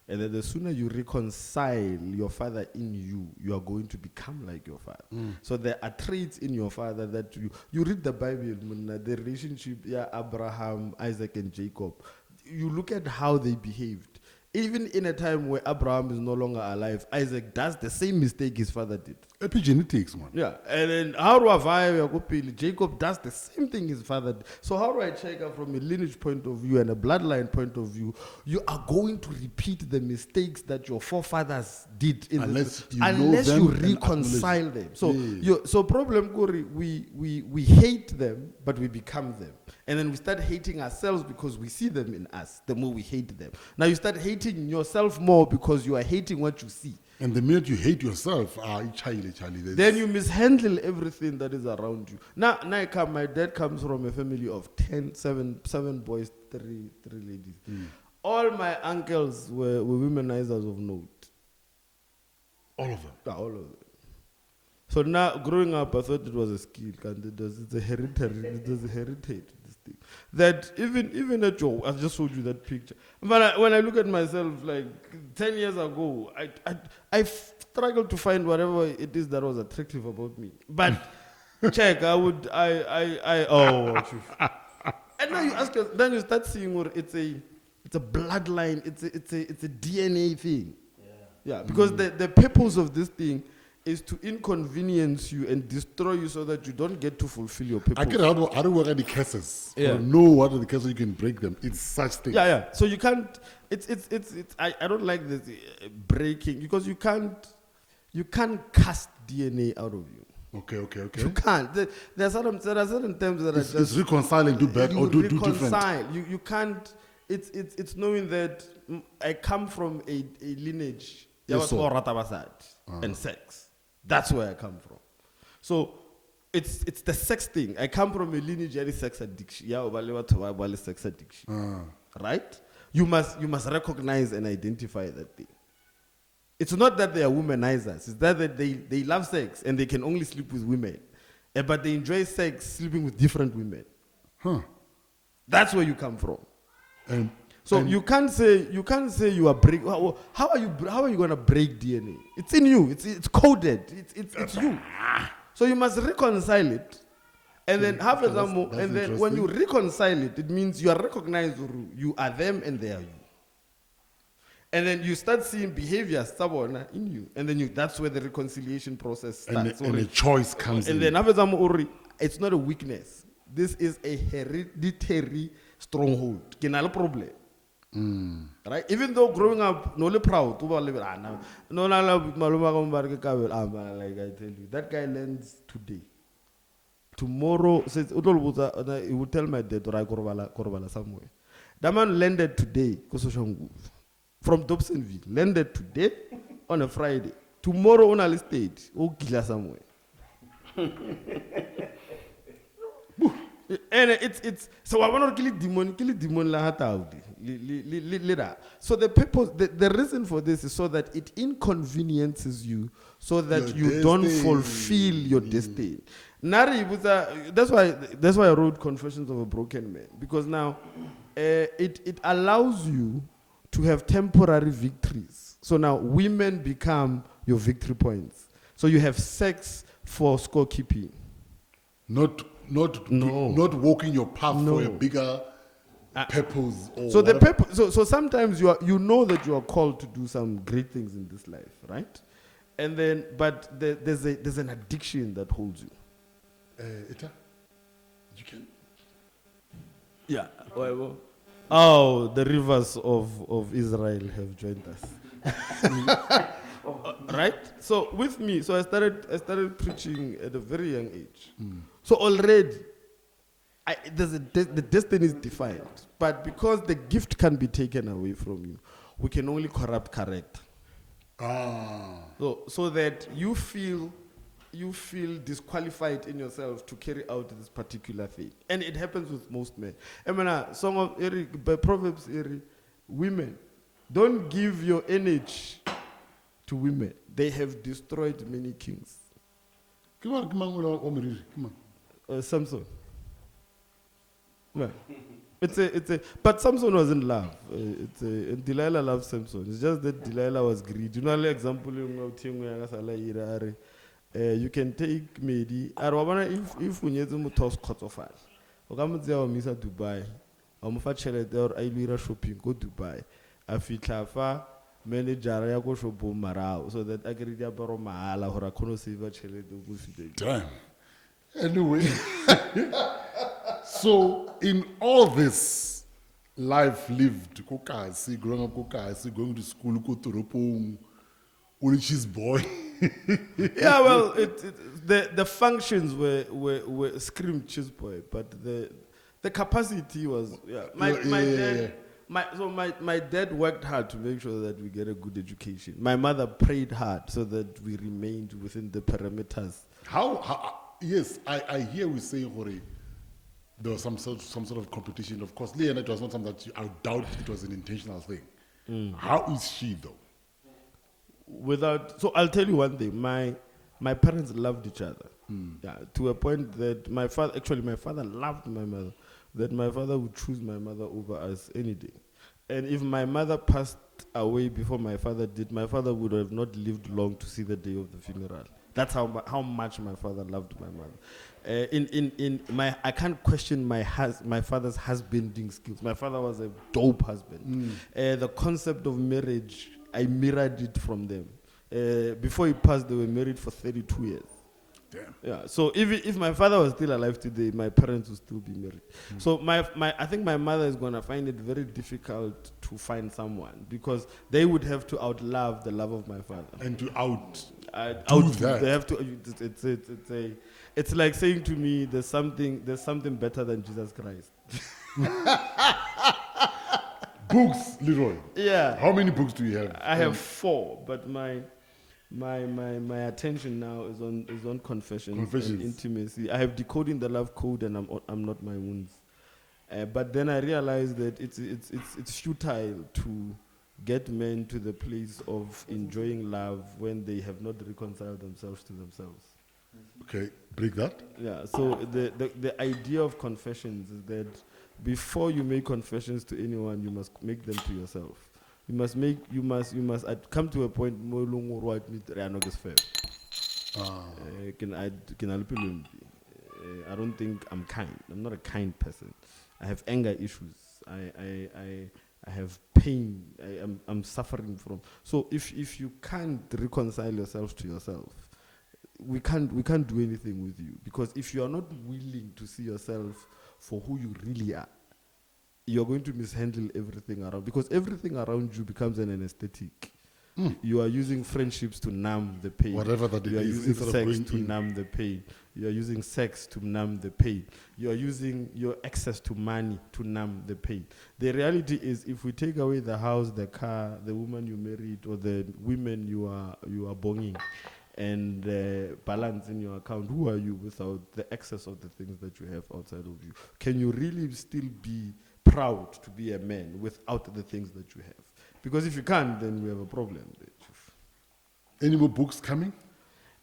And then the sooner you reconcile your father in you, you are going to become like your father. So there are traits in your father that you read the Bible, the relationship, Abraham, Isaac, and Jacob. You look at how they behaved. Even in a time where Abraham is no longer alive, Isaac does the same mistake his father did. Epigenetics, man. Yeah, and then how do I Jacob does the same thing his father did. So how do I check out from a lineage point of view and a bloodline point of view? You are going to repeat the mistakes that your forefathers did unless you reconcile them. So so problem Gori, we hate them, but we become them. And then we start hating ourselves because we see them in us, the more we hate them. Now you start hating yourself more because you are hating what you see. And the minute you hate yourself, Charlie. Then you mishandle everything that is around you. Now my dad comes from a family of 7 boys, 3 ladies. All my uncles were womenizers of note. All of them? Yeah, all of them. So now, growing up, I thought it was a skill. It's a heritage. It was a heritage. This thing. That even at your, I just showed you that picture. But when I look at myself, like 10 years ago, I struggled to find whatever it is that was attractive about me. But check, oh. And now you ask us, then you start seeing what it's a bloodline. It's a DNA thing. Yeah, because the purpose of this thing is to inconvenience you and destroy you so that you don't get to fulfill your purpose. I don't work at the cases. Yeah. Or know what are the cases you can break them. It's such things. Yeah. So you can't. I don't like this breaking, because you can't cast DNA out of you. Okay. You can't. There are certain terms that it's reconcile and do bad or do different. You can't. It's knowing that I come from a lineage. Yes, and sex. That's where I come from. So it's the sex thing. I come from a lineage of sex addiction. Sex addiction. Right? You must recognize and identify that thing. It's not that they are womanizers. It's that they love sex and they can only sleep with women. But they enjoy sex sleeping with different women. That's where you come from. So you can't say you are break. How are you going to break DNA? It's in you. It's coded. It's you. So you must reconcile it, and then have example. And then when you reconcile it, it means you are recognized. You are them, and they are you. And then you start seeing behaviors in you, and then that's where the reconciliation process starts. And a choice comes in. And then have example. It's not a weakness. This is a hereditary stronghold. Kenal problem. Right? Even though growing up, no proud, like I tell you, that guy learns today. Tomorrow, says he would tell my dad, or somewhere. That man landed today, from Dobsonville, landed today on a Friday. Tomorrow on a state, somewhere. And it's so I want to kill demon later. So the purpose, the reason for this is so that it inconveniences you, so that you don't fulfill your destiny. Nari, that's why I wrote Confessions of a Broken Man, because now it allows you to have temporary victories. So now women become your victory points. So you have sex for scorekeeping. Not walking your path for a bigger purpose or So the whatever. so sometimes you know that you are called to do some great things in this life, right? And then, but there's an addiction that holds you. Eta, you can. Yeah. Oh, the rivers of Israel have joined us. Right? So with me, so I started preaching at a very young age. So already, the destiny is defined. But because the gift can be taken away from you, we can only corrupt character. So that you feel disqualified in yourself to carry out this particular thing. And it happens with most men. I mean, song of Eric, by Proverbs, Eric, women, don't give your energy to women. They have destroyed many kings. Come on. Samson. Yeah. But Samson was in love. And Delilah loved Samson. It's just that Delilah was greedy. You know, like example, you can take Medi. If we need to toss cut off, Misa Dubai. Or shopping, go Dubai. Afitlafa manager ya go shopo marao so that I can read about mahala or a kono save a Damn. Anyway, so in all this life lived, kokasi, growing up kokasi, going to school, go to Ropong, only she's boy. Yeah, well, the functions were scream cheese boy, but the capacity was my dad worked hard to make sure that we get a good education. My mother prayed hard so that we remained within the parameters. Yes, I hear we say, Hore, there was some sort of competition. Of course, Leah, it was not something that I doubt it was an intentional thing. How is she though? So I'll tell you one thing. My parents loved each other. Yeah, to a point that my father loved my mother. That my father would choose my mother over us any day. And if my mother passed away before my father did, my father would have not lived long to see the day of the funeral. That's how much my father loved my mother. I can't question my father's husbanding skills. My father was a dope husband. The concept of marriage, I mirrored it from them. Before he passed, they were married for 32 years. Damn. Yeah. So if my father was still alive today, my parents would still be married. So I think my mother is gonna find it very difficult to find someone because they would have to outlove the love of my father. And to They have to. It's like saying to me, there's something better than Jesus Christ. Books, Leroy. Yeah. How many books do you have? I have 4, but my attention now is on confessions and intimacy. I have Decoding the Love Code and I'm Not My Wounds. But then I realized that it's futile to get men to the place of enjoying love when they have not reconciled themselves to themselves. Okay, break that. Yeah. So the idea of confessions is that before you make confessions to anyone, you must make them to yourself. You must come to a point I don't think I'm kind. I'm not a kind person. I have anger issues. I have pain. I'm suffering from. So if you can't reconcile yourself to yourself, we can't do anything with you, because if you are not willing to see yourself for who you really are, you're going to mishandle everything around, because everything around you becomes an anesthetic. You are using friendships to numb the pain. Whatever that you are is, using sex to numb the pain. You are using sex to numb the pain. You are using your access to money to numb the pain. The reality is, if we take away the house, the car, the woman you married, or the women you are bonging, and balance in your account, who are you without the excess of the things that you have outside of you? Can you really still be proud to be a man without the things that you have? Because if you can't, then we have a problem. Any more books coming?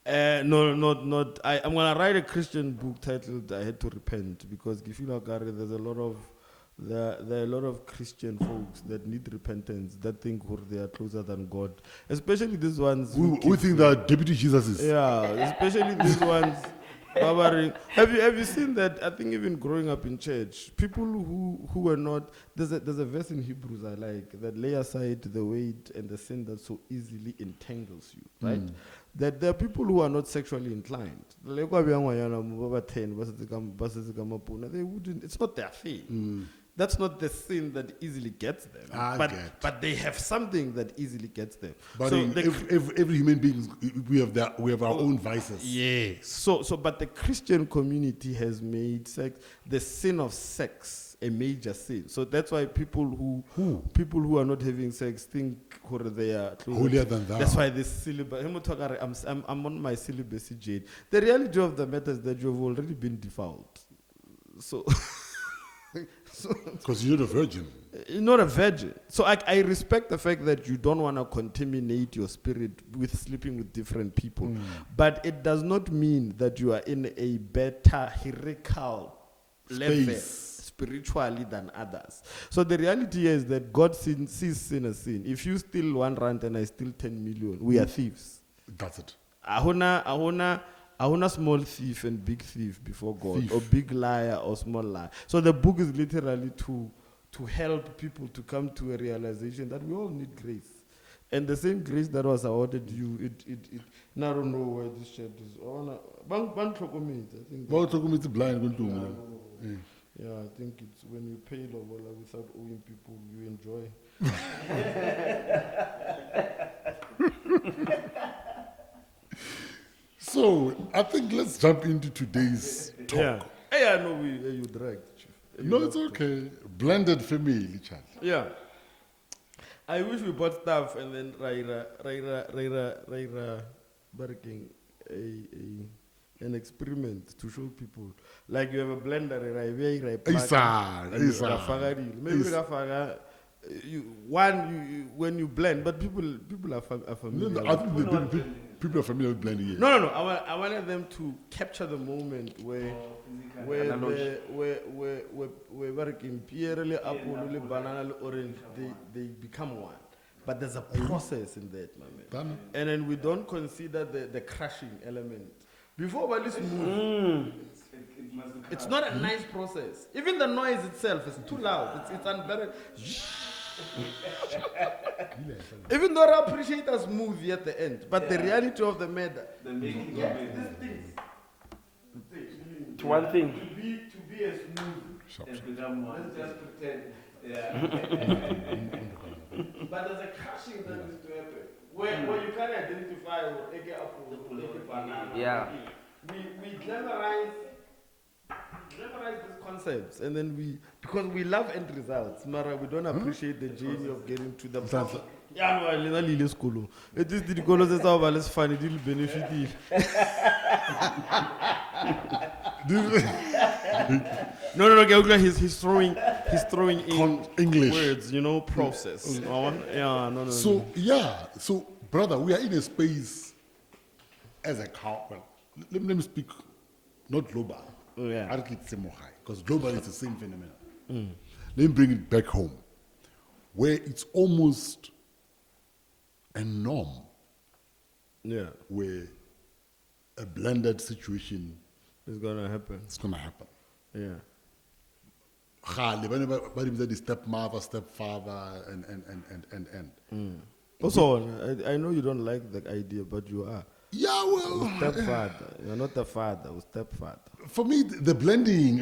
No, not. I'm gonna write a Christian book titled "I Had to Repent," because there are a lot of Christian folks that need repentance, that think they are closer than God, especially these ones who think that Deputy Jesus is. Yeah, especially these ones Barbering. Have you seen that? I think even growing up in church, people who were not there's a verse in Hebrews I like that lay aside the weight and the sin that so easily entangles you, right? That there are people who are not sexually inclined. Like they wouldn't. It's not their thing. That's not the sin that easily gets them. But they have something that easily gets them. But So every human being, we have our own vices. yeah. But the Christian community has made the sin of sex a major sin. So that's why people who are not having sex think they are Holier than thou. That's why this syllabus. I'm on my celibacy, Jade. The reality of the matter is that you have already been defiled. So. Because you're not a virgin. You're not a virgin. So I respect the fact that you don't want to contaminate your spirit with sleeping with different people. But it does not mean that you are in a better hierarchical level spiritually than others. So the reality is that God sees sin as sin. If you steal 1 rand and I steal 10 million, we are thieves. That's it. Ahuna small thief and big thief before God, or big liar or small liar. So the book is literally to help people to come to a realization that we all need grace. And the same grace that was awarded you, now I don't know where this shirt is. I think. It's blind. Yeah, I think it's when you pay lobola without owing people, you enjoy. So I think let's jump into today's talk. Yeah. Hey, I know you dragged, Chief. No, it's okay. Blended family, child. Yeah. I wish we bought stuff and then Raira working an experiment to show people. Like you have a blender, when you blend, but people are familiar. No, I think people are familiar with blending. Yeah. No. I wanted them to capture the moment where working pierre apple banana orange they become one. But there's a process in that, my man. And then we don't consider the crushing element. Before we move, it's not a nice process. Even the noise itself is too loud. It's unbearable. Even though I appreciate a smooth at the end, but the reality of the matter, It's one thing. to be a smooth, let's just pretend. But there's a crushing that needs to happen. Where you can identify or take it up or take it banana. Yeah. We glamorize these concepts, and then because we love end results, Mara, we don't appreciate the journey of getting to the process. Yeah, no, I didn't school. It is the colors that are less funny, it will benefit. No, he's throwing in English words, process. No. So brother, we are in a space as a couple. Let me speak, not global. Yeah. I think it's more high because global is the same phenomenon. Let me bring it back home, where it's almost a norm. Yeah, where a blended situation it's gonna happen. is gonna happen. Yeah. The stepmother, stepfather, and. Also, I know you don't like the idea, but you are. Yeah, well. Stepfather. You're not the father, stepfather. For me, the blending.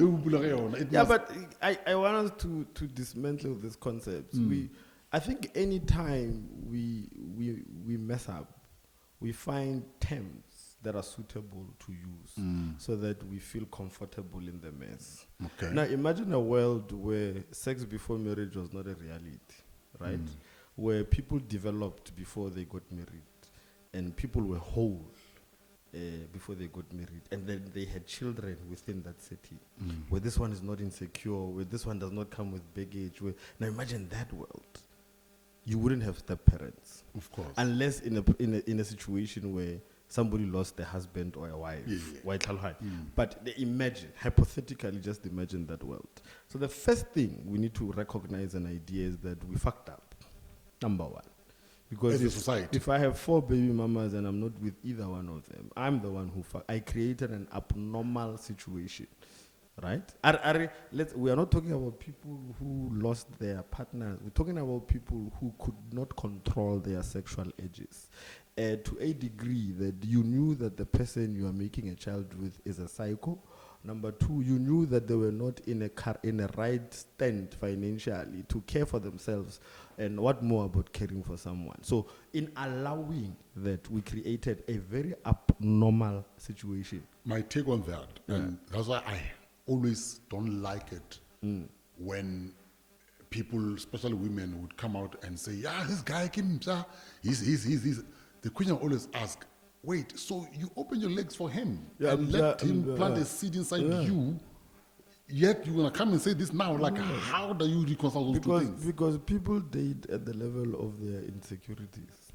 But I want us to dismantle these concepts. I think any time we mess up, we find terms that are suitable to use so that we feel comfortable in the mess. Okay. Now imagine a world where sex before marriage was not a reality, right? Where people developed before they got married and people were whole before they got married, and then they had children within that city, where this one is not insecure, where this one does not come with baggage. Now imagine that world. You wouldn't have step-parents. Of course. Unless in a situation where somebody lost a husband or a wife. But hypothetically, just imagine that world. So the first thing we need to recognize and idea is that we fucked up. Number one. Because As a society. if I have 4 baby mamas and I'm not with either one of them, I'm the one who I created an abnormal situation, right? We are not talking about people who lost their partners. We're talking about people who could not control their sexual urges. To a degree that you knew that the person you are making a child with is a psycho. Number 2, you knew that they were not in a right stand financially to care for themselves, and what more about caring for someone. So in allowing that, we created a very abnormal situation. My take on that, and that's why I always don't like it when people, especially women, would come out and say, yeah, this guy came, he's. The question I always ask, wait, so you open your legs for him and let him plant a seed inside you, yet you're going to come and say this now? Like, how do you reconcile those two things? Because people date at the level of their insecurities.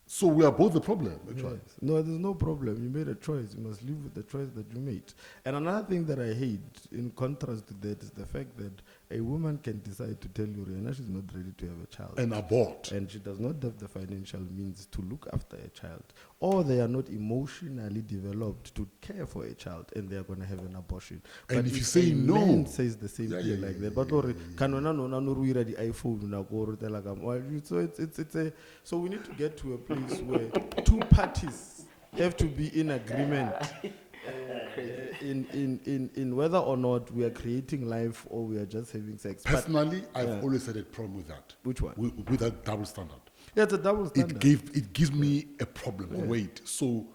So we are both the problem, actually. Yes. No, there's no problem. You made a choice. You must live with the choice that you made. And another thing that I hate, in contrast to that, is the fact that a woman can decide to tell you, Rihanna, she's not ready to have a child. And abort. And she does not have the financial means to look after a child. Or they are not emotionally developed to care for a child, and they are going to have an abortion. And but if you say no, man says the same thing like that. But the iPhone, so we need to get to a place where 2 parties have to be in agreement in whether or not we are creating life or we are just having sex. Personally, I've always had a problem with that. Which one? With that double standard. Yeah, it's a double standard. It gives me a problem. Yeah. Wait, so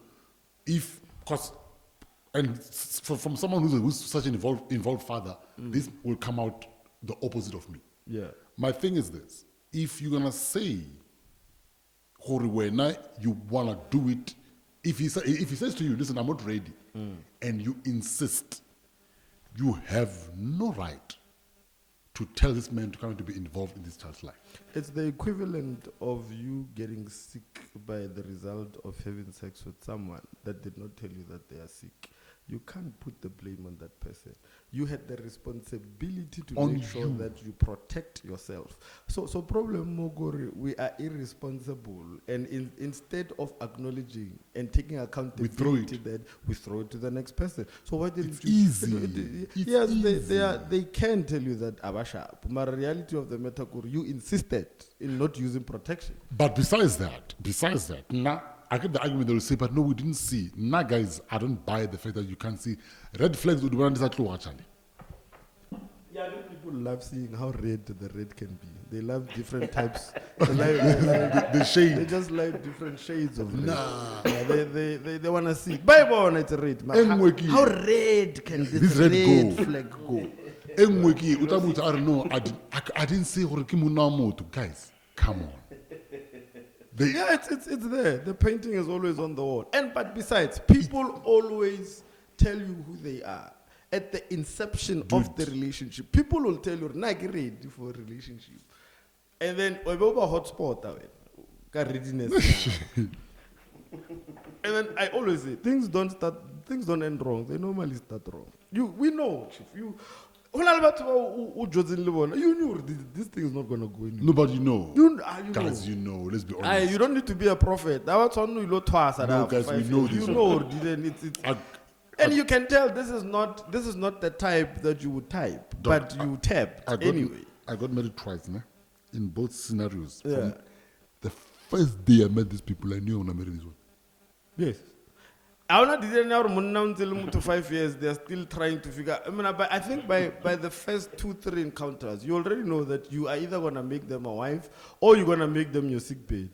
from someone who's such an involved father, this will come out the opposite of me. Yeah. My thing is this: if you're gonna say, you wanna do it, if he says to you, listen, I'm not ready, and you insist, you have no right to tell this man to come to be involved in this child's life. It's the equivalent of you getting sick by the result of having sex with someone that did not tell you that they are sick. You can't put the blame on that person. You had the responsibility to make sure that you protect yourself. So problem, Mogori, we are irresponsible, and instead of acknowledging and taking accountability, we throw it to the next person. So why didn't you? Easy. Yes, they can tell you that Abasha. But the reality of the matter, you insisted in not using protection. But besides that, I get the argument they will say, but no, we didn't see. Nah, guys, I don't buy the fact that you can't see. Red flags would run this actually. Yeah, people love seeing how red the red can be. They love different types. The shade. They just like different shades of red. Nah. Yeah, they want to see. Bible, it's red. How red can this red flag go? I didn't say guys, come on. It's there. The painting is always on the wall. But besides, people always tell you who they are at the inception of the relationship. People will tell you, "Nah, get ready for a relationship," and then we go about hotspot. Got readiness. And then I always say, things don't end wrong. They normally start wrong. We know, Chief. You knew this thing is not going to go anywhere. Nobody know. Guys, you know. Let's be honest. You don't need to be a prophet. No, guys, we know this. You know, and you can tell this is not the type that you would type, but you tapped anyway. I got married twice, in both scenarios. Yeah. From the first day I met these people, I knew I want to marry this one. Yes. I didn't know until 5 years. They're still trying to figure. I think by the first 2-3 encounters, you already know that you are either gonna make them a wife or you're gonna make them your sick bed.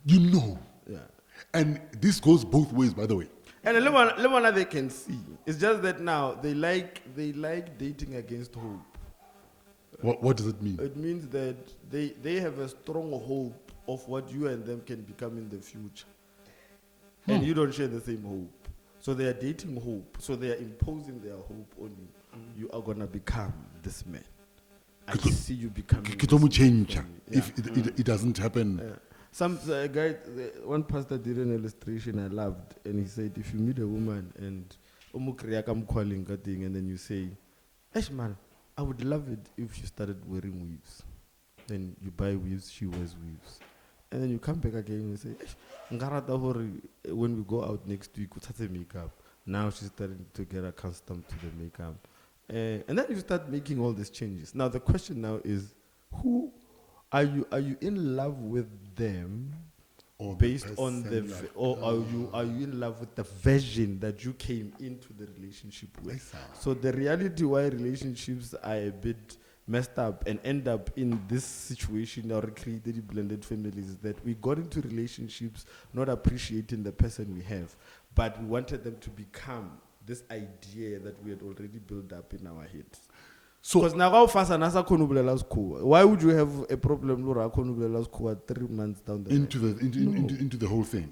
You know. Yeah. And this goes both ways, by the way. And Lemona they can see. It's just that now they like dating against hope. What does it mean? It means that they have a strong hope of what you and them can become in the future. And you don't share the same hope. So they are dating hope. So they are imposing their hope on you. You are going to become this man. I see you becoming this change if it doesn't happen. Some guy, one pastor did an illustration I loved. And he said, if you meet a woman and and then you say, "Hey man, I would love it if you started wearing weaves." Then you buy weaves, she wears weaves. And then you come back again and say, "Ngarata hore, when we go out next week, utathe makeup." Now she's starting to get accustomed to the makeup. And then you start making all these changes. Now the question now is, who are you in love with them Or the based on person the you are- or are you in love with the version that you came into the relationship with? Yes, So the reality why relationships are a bit messed up and end up in this situation or created blended families is that we got into relationships not appreciating the person we have, but we wanted them to become this idea that we had already built up in our heads. So Because now why would you have a problem 3 months down the line? into the whole thing.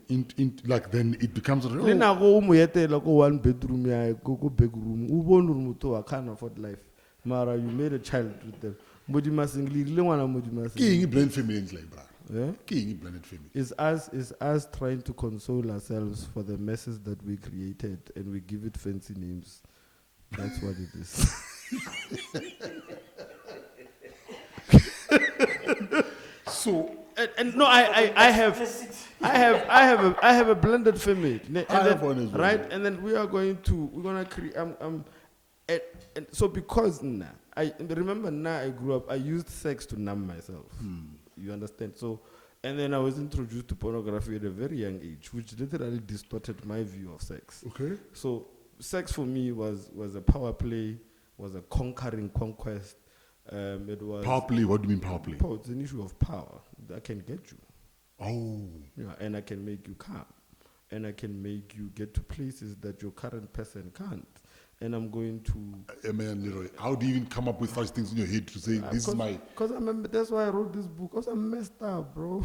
Like then it becomes Le oh, nako o mo etela ko one bedroom ya go big room o bone gore motho a can't afford life mara you made a child with them modima singli le ngwana modima ke eng blended families like bra. yeah Ke eng blended family. is us trying to console ourselves for the messes that we created and we give it fancy names. That's what it is. So And no, I have a blended family. And I then, have one as well. right? And then we're gonna create. And so because I remember I grew up. I used sex to numb myself. You understand? So, and then I was introduced to pornography at a very young age, which literally distorted my view of sex. okay. So, sex for me was a power play, was a conquering conquest. It was Power play, what do you mean power play? It's an issue of power. I can get you. Oh. Yeah, and I can make you calm. And I can make you get to places that your current person can't. And I'm going to... Man, Leroy, how do you even come up with such things in your head to say, this is my... Because that's why I wrote this book. Because I'm messed up, bro.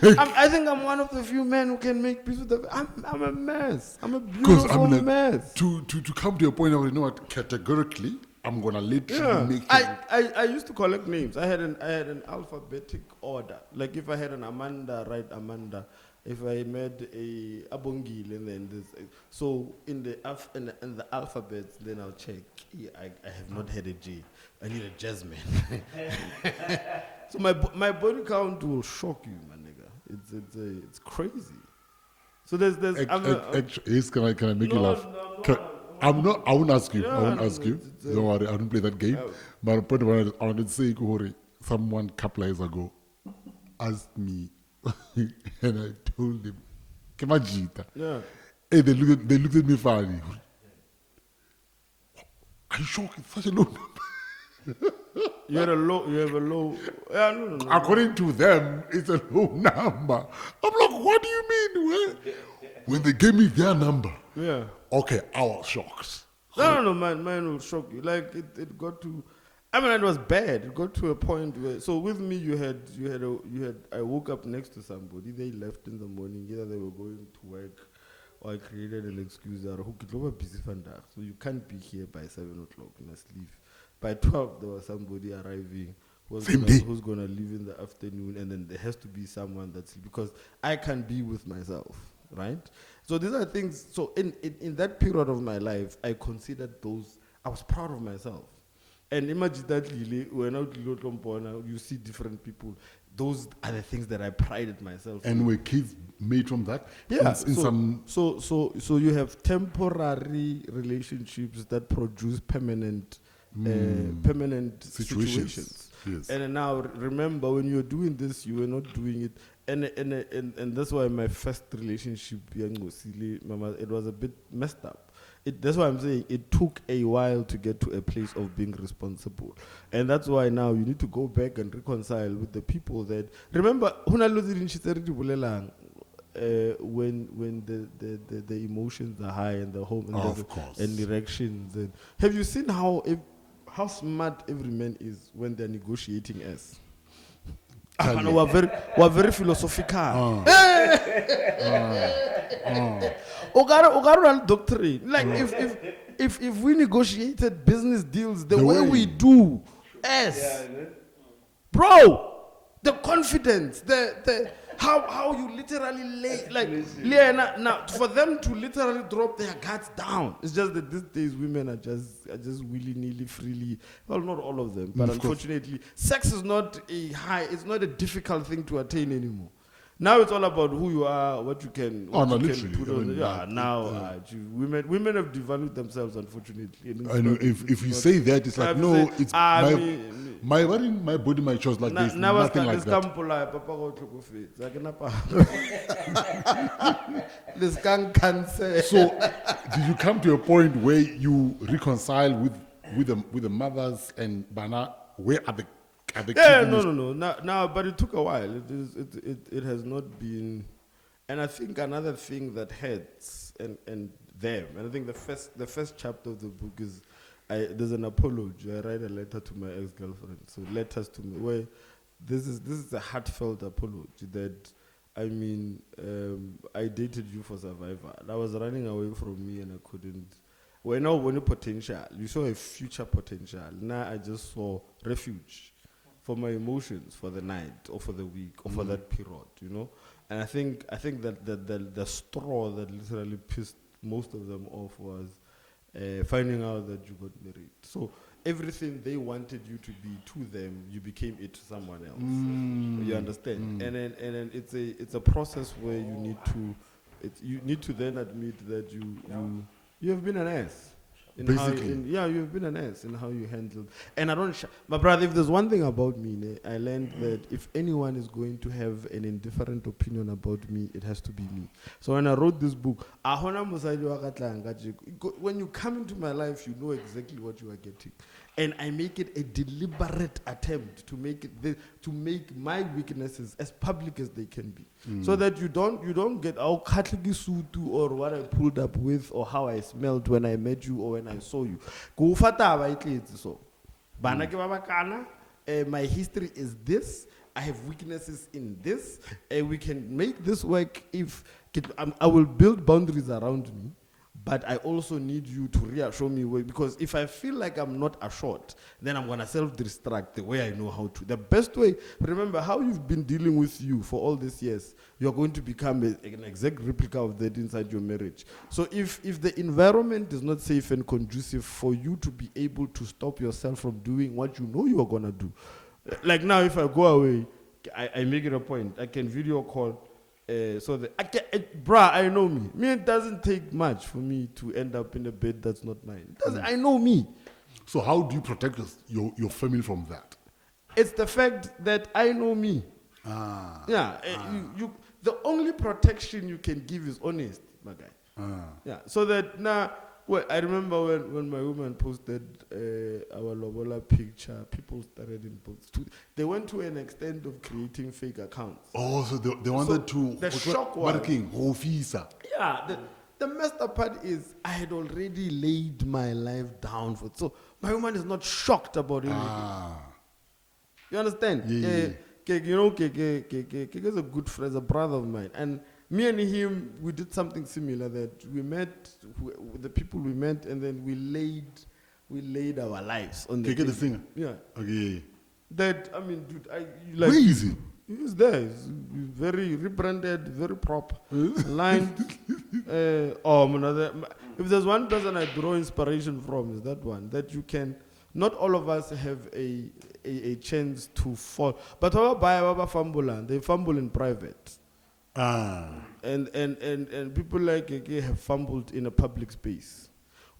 I think I'm one of the few men who can make peace with the... I'm a mess. I'm a beautiful mess. To come to a point where you know what, categorically, I'm going to let you make it. I used to collect names. I had an alphabetic order. Like if I had an Amanda, write Amanda. If I made a Abongil and then this, so in the alphabet, then I'll check. I have not had a J. I need a Jasmine. So my body count will shock you, my nigga. It's crazy. So there's Yes, can I make you laugh? I won't ask you. I won't ask you. Don't worry, I don't play that game. But the point I wanted to say, Kuhori, someone a couple years ago asked me, and I told him, Kemajita. Yeah. Hey, they looked at me funny. Are you sure it's such a low number? You have a low. Yeah, no. According to them, it's a low number. I'm like, what do you mean? When they gave me their number, Yeah. okay, I was shocked. No, mine will shock you. Like it got to, I mean, it was bad. It got to a point where, so with me, I woke up next to somebody. They left in the morning. Either they were going to work, or I created an excuse that busy so you can't be here by 7 o'clock. You must leave. By 12, there was somebody arriving who's gonna leave in the afternoon, and then there has to be someone that's because I can be with myself. Right? So these are things. So in that period of my life, I considered those. I was proud of myself. And imagine that when you see different people. Those are the things that I prided myself. And were kids made from that? Yeah. So you have temporary relationships that produce permanent situations. Yes. And now remember, when you're doing this, you were not doing it. And that's why my first relationship, it was a bit messed up. That's why I'm saying it took a while to get to a place of being responsible. And that's why now you need to go back and reconcile with the people that... Remember, when the emotions are high and the home and erections. And have you seen how smart every man is when they're negotiating us? We're very philosophical. Doctrine. Like if we negotiated business deals the way we do, bro, the confidence, how you literally now for them to literally drop their guards down. It's just that these days women are just willy-nilly, freely. Well, not all of them, but Of course. unfortunately, sex is not it's not a difficult thing to attain anymore. Now it's all about who you are, what you can, Oh, no, you literally. can put I on. mean, Women have devalued themselves, unfortunately. And it's I know not- if it's you not- say that, it's like, I no, say, it's my body, my choice. Like there's nothing like that. Cancer. So, did you come to a point where you reconcile with the mothers and Bana? Where are the Yeah, kids in this- no. Now, but it took a while. It has not been, and I think another thing that hurts and them, and I think the first chapter of the book is, there's an apology. I write a letter to my ex-girlfriend. So letters to me where this is a heartfelt apology that. I mean, I dated you for survivor. I was running away from me and I couldn't. When I wanted potential, you saw a future potential. Now I just saw refuge for my emotions for the night or for the week or for that period, And I think that the straw that literally pissed most of them off was finding out that you got married. So everything they wanted you to be to them, you became it to someone else. You understand? And then it's a process where you need to then admit that you have been an ass. Basically. You've been an ass in how you handled. And I don't, my brother, if there's one thing about me, I learned that if anyone is going to have an indifferent opinion about me, it has to be me. So when I wrote this book, when you come into my life, you know exactly what you are getting. And I make it a deliberate attempt to make my weaknesses as public as they can be, so that you don't get our sutu or what I pulled up with or how I smelled when I met you or when I saw you. My history is this. I have weaknesses in this. We can make this work if I will build boundaries around me. But I also need you to reassure me, because if I feel like I'm not assured, then I'm going to self-destruct the way I know how to. The best way, remember how you've been dealing with you for all these years, you're going to become an exact replica of that inside your marriage. So if the environment is not safe and conducive for you to be able to stop yourself from doing what you know you are going to do. Like now, if I go away, I make it a point. I can video call. I know me. It doesn't take much for me to end up in a bed that's not mine. I know me. So how do you protect your family from that? It's the fact that I know me. The only protection you can give is honest, my guy. Yeah. So that now, I remember when my woman posted our Lobola picture, people started in books. They went to an extent of creating fake accounts. Oh, so they wanted to. The shock was. Yeah. The messed up part is I had already laid my life down for it. So my woman is not shocked about anything. You understand? Yeah. Keke is a good friend, a brother of mine. And me and him, we did something similar that we met, the people we met, and then we laid our lives on the Keke the singer? Yeah. Okay. That, dude, Where is he? He's there. He's very rebranded, very proper, lined. If there's one person I draw inspiration from, is that one. That you can. Not all of us have a chance to fall, but they fumble in private. And people like Keke have fumbled in a public space.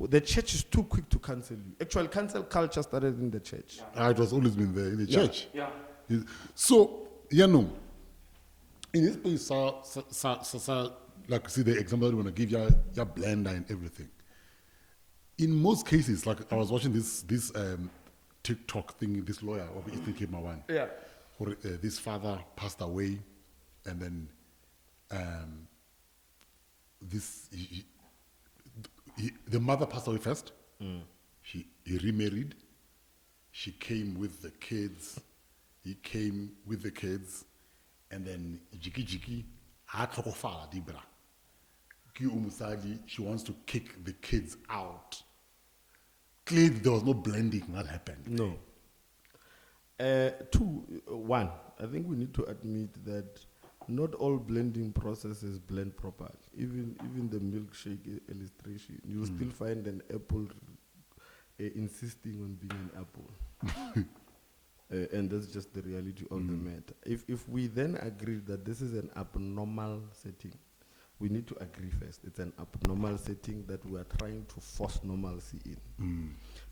The church is too quick to cancel you. Actually, cancel culture started in the church. It was always been there in the church. Yeah. So, in this place, like see the example that we want to give you, your blender and everything. In most cases, like I was watching this TikTok thing, this lawyer of Eastern Cape one. Yeah. Where, this father passed away, and then the mother passed away first. He remarried. She came with the kids. He came with the kids, and then Jiki Dibra. She wants to kick the kids out. Clearly, there was no blending that happened. No. One, I think we need to admit that not all blending processes blend properly. Even the milkshake illustration, you'll still find an apple insisting on being an apple. And that's just the reality of the matter. If we then agree that this is an abnormal setting, we need to agree first. It's an abnormal setting that we are trying to force normalcy in.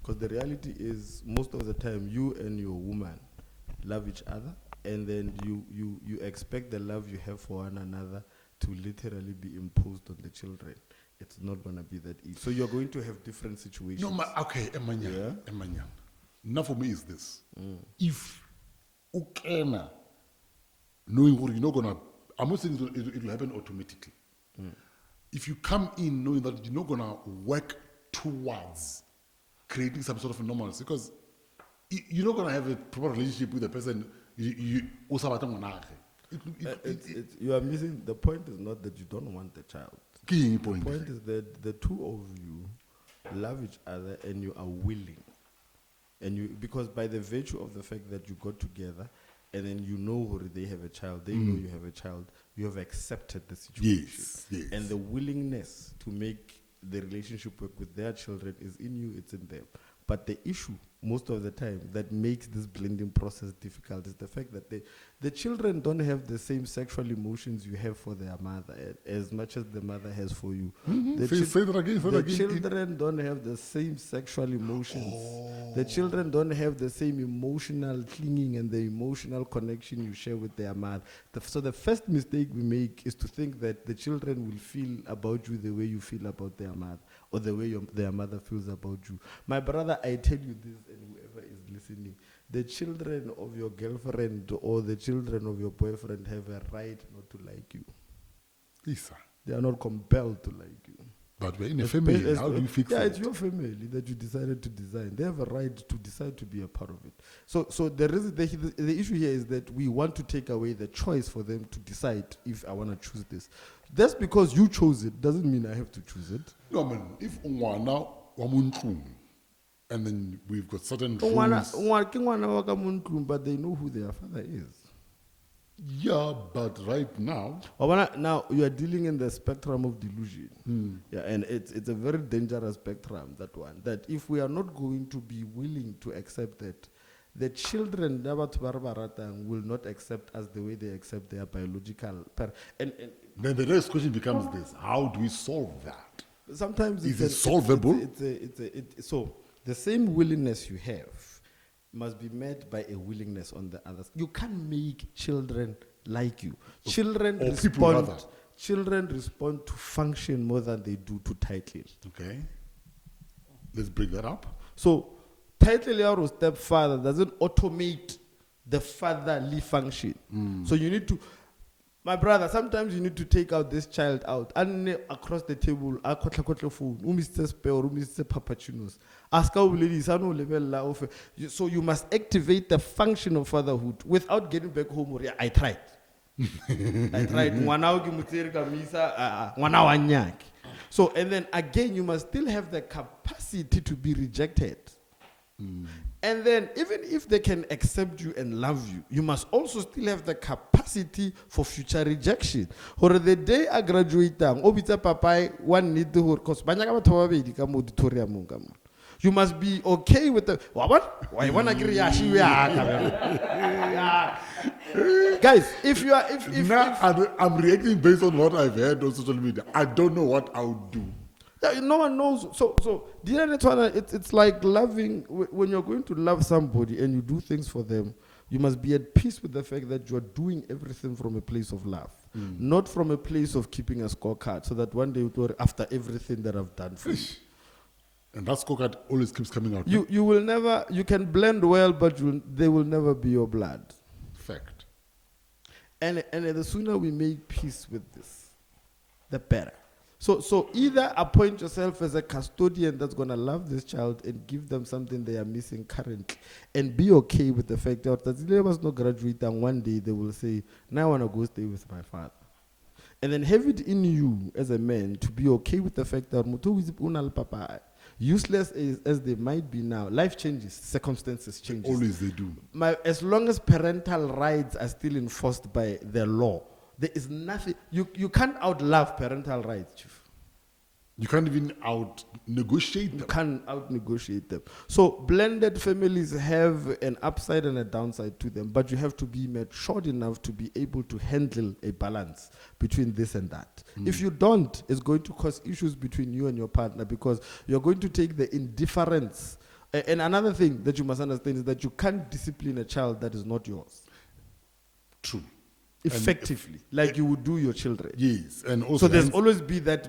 Because the reality is, most of the time, you and your woman love each other, and then you expect the love you have for one another to literally be imposed on the children. It's not going to be that easy. So you're going to have different situations. No, okay, Emanya. Now for me is this. If ukena, knowing what you're not going to, I'm not saying it will happen automatically. If you come in knowing that you're not going to work towards creating some sort of normalcy, because you're not going to have a proper relationship with the person you are missing. The point is not that you don't want the child. The point is that the two of you love each other and you are willing. And you, because by the virtue of the fact that you got together and then you know they have a child, they know you have a child, you have accepted the situation. Yes. And the willingness to make the relationship work with their children is in you, it's in them. But the issue, most of the time, that makes this blending process difficult is the fact that the children don't have the same sexual emotions you have for their mother as much as the mother has for you. The children don't have the same sexual emotions. The children don't have the same emotional clinging and the emotional connection you share with their mother. So the first mistake we make is to think that the children will feel about you the way you feel about their mother, or the way their mother feels about you. My brother, I tell you this, and whoever is listening, the children of your girlfriend or the children of your boyfriend have a right not to like you. Yes, sir. They are not compelled to like you. But we're in a family. How do you fix it? Yeah, it's your family that you decided to design. They have a right to decide to be a part of it. So the issue here is that we want to take away the choice for them to decide if I want to choose this. That's because you chose it. Doesn't mean I have to choose it. No, man. If and then we've got certain rules. But they know who their father is. Yeah, but right now... Now you are dealing in the spectrum of delusion. Yeah, and it's a very dangerous spectrum, that one. That if we are not going to be willing to accept that, the children will not accept us the way they accept their biological parents. And then the next question becomes this: how do we solve that? Sometimes is it solvable? So the same willingness you have must be met by a willingness on the others. You can't make children like you. Children respond to function more than they do to title. Okay. Let's bring that up. So title or stepfather doesn't automate the fatherly function. So you need to, my brother, sometimes you need to take out this child out and across the table, so you must activate the function of fatherhood without getting back home. I tried. So, and then again, you must still have the capacity to be rejected. And then even if they can accept you and love you, you must also still have the capacity for future rejection. Or the day I graduate, you must be okay with the guys. If you are, I'm reacting based on what I've heard on social media. I don't know what I would do. Yeah, no one knows. So it's like loving. When you're going to love somebody and you do things for them, you must be at peace with the fact that you're doing everything from a place of love, not from a place of keeping a scorecard, so that one day you're after everything that I've done for you. And that scorecard always keeps coming out. You will never. You can blend well, but they will never be your blood. Fact. And the sooner we make peace with this, the better. So either appoint yourself as a custodian that's going to love this child and give them something they are missing currently, and be okay with the fact that they must not graduate and one day they will say, now I want to go stay with my father. And then have it in you as a man to be okay with the fact that useless as they might be now, life changes, circumstances change. Always they do. As long as parental rights are still enforced by the law, There is nothing. You can't outlove parental rights, Chief. You can't even out-negotiate You them. can't out-negotiate them. So blended families have an upside and a downside to them, but you have to be matured enough to be able to handle a balance between this and that. If you don't, it's going to cause issues between you and your partner because you're going to take the indifference. And another thing that you must understand is that you can't discipline a child that is not yours. True. Effectively, like you would do your children. Yes, and also So there's always be that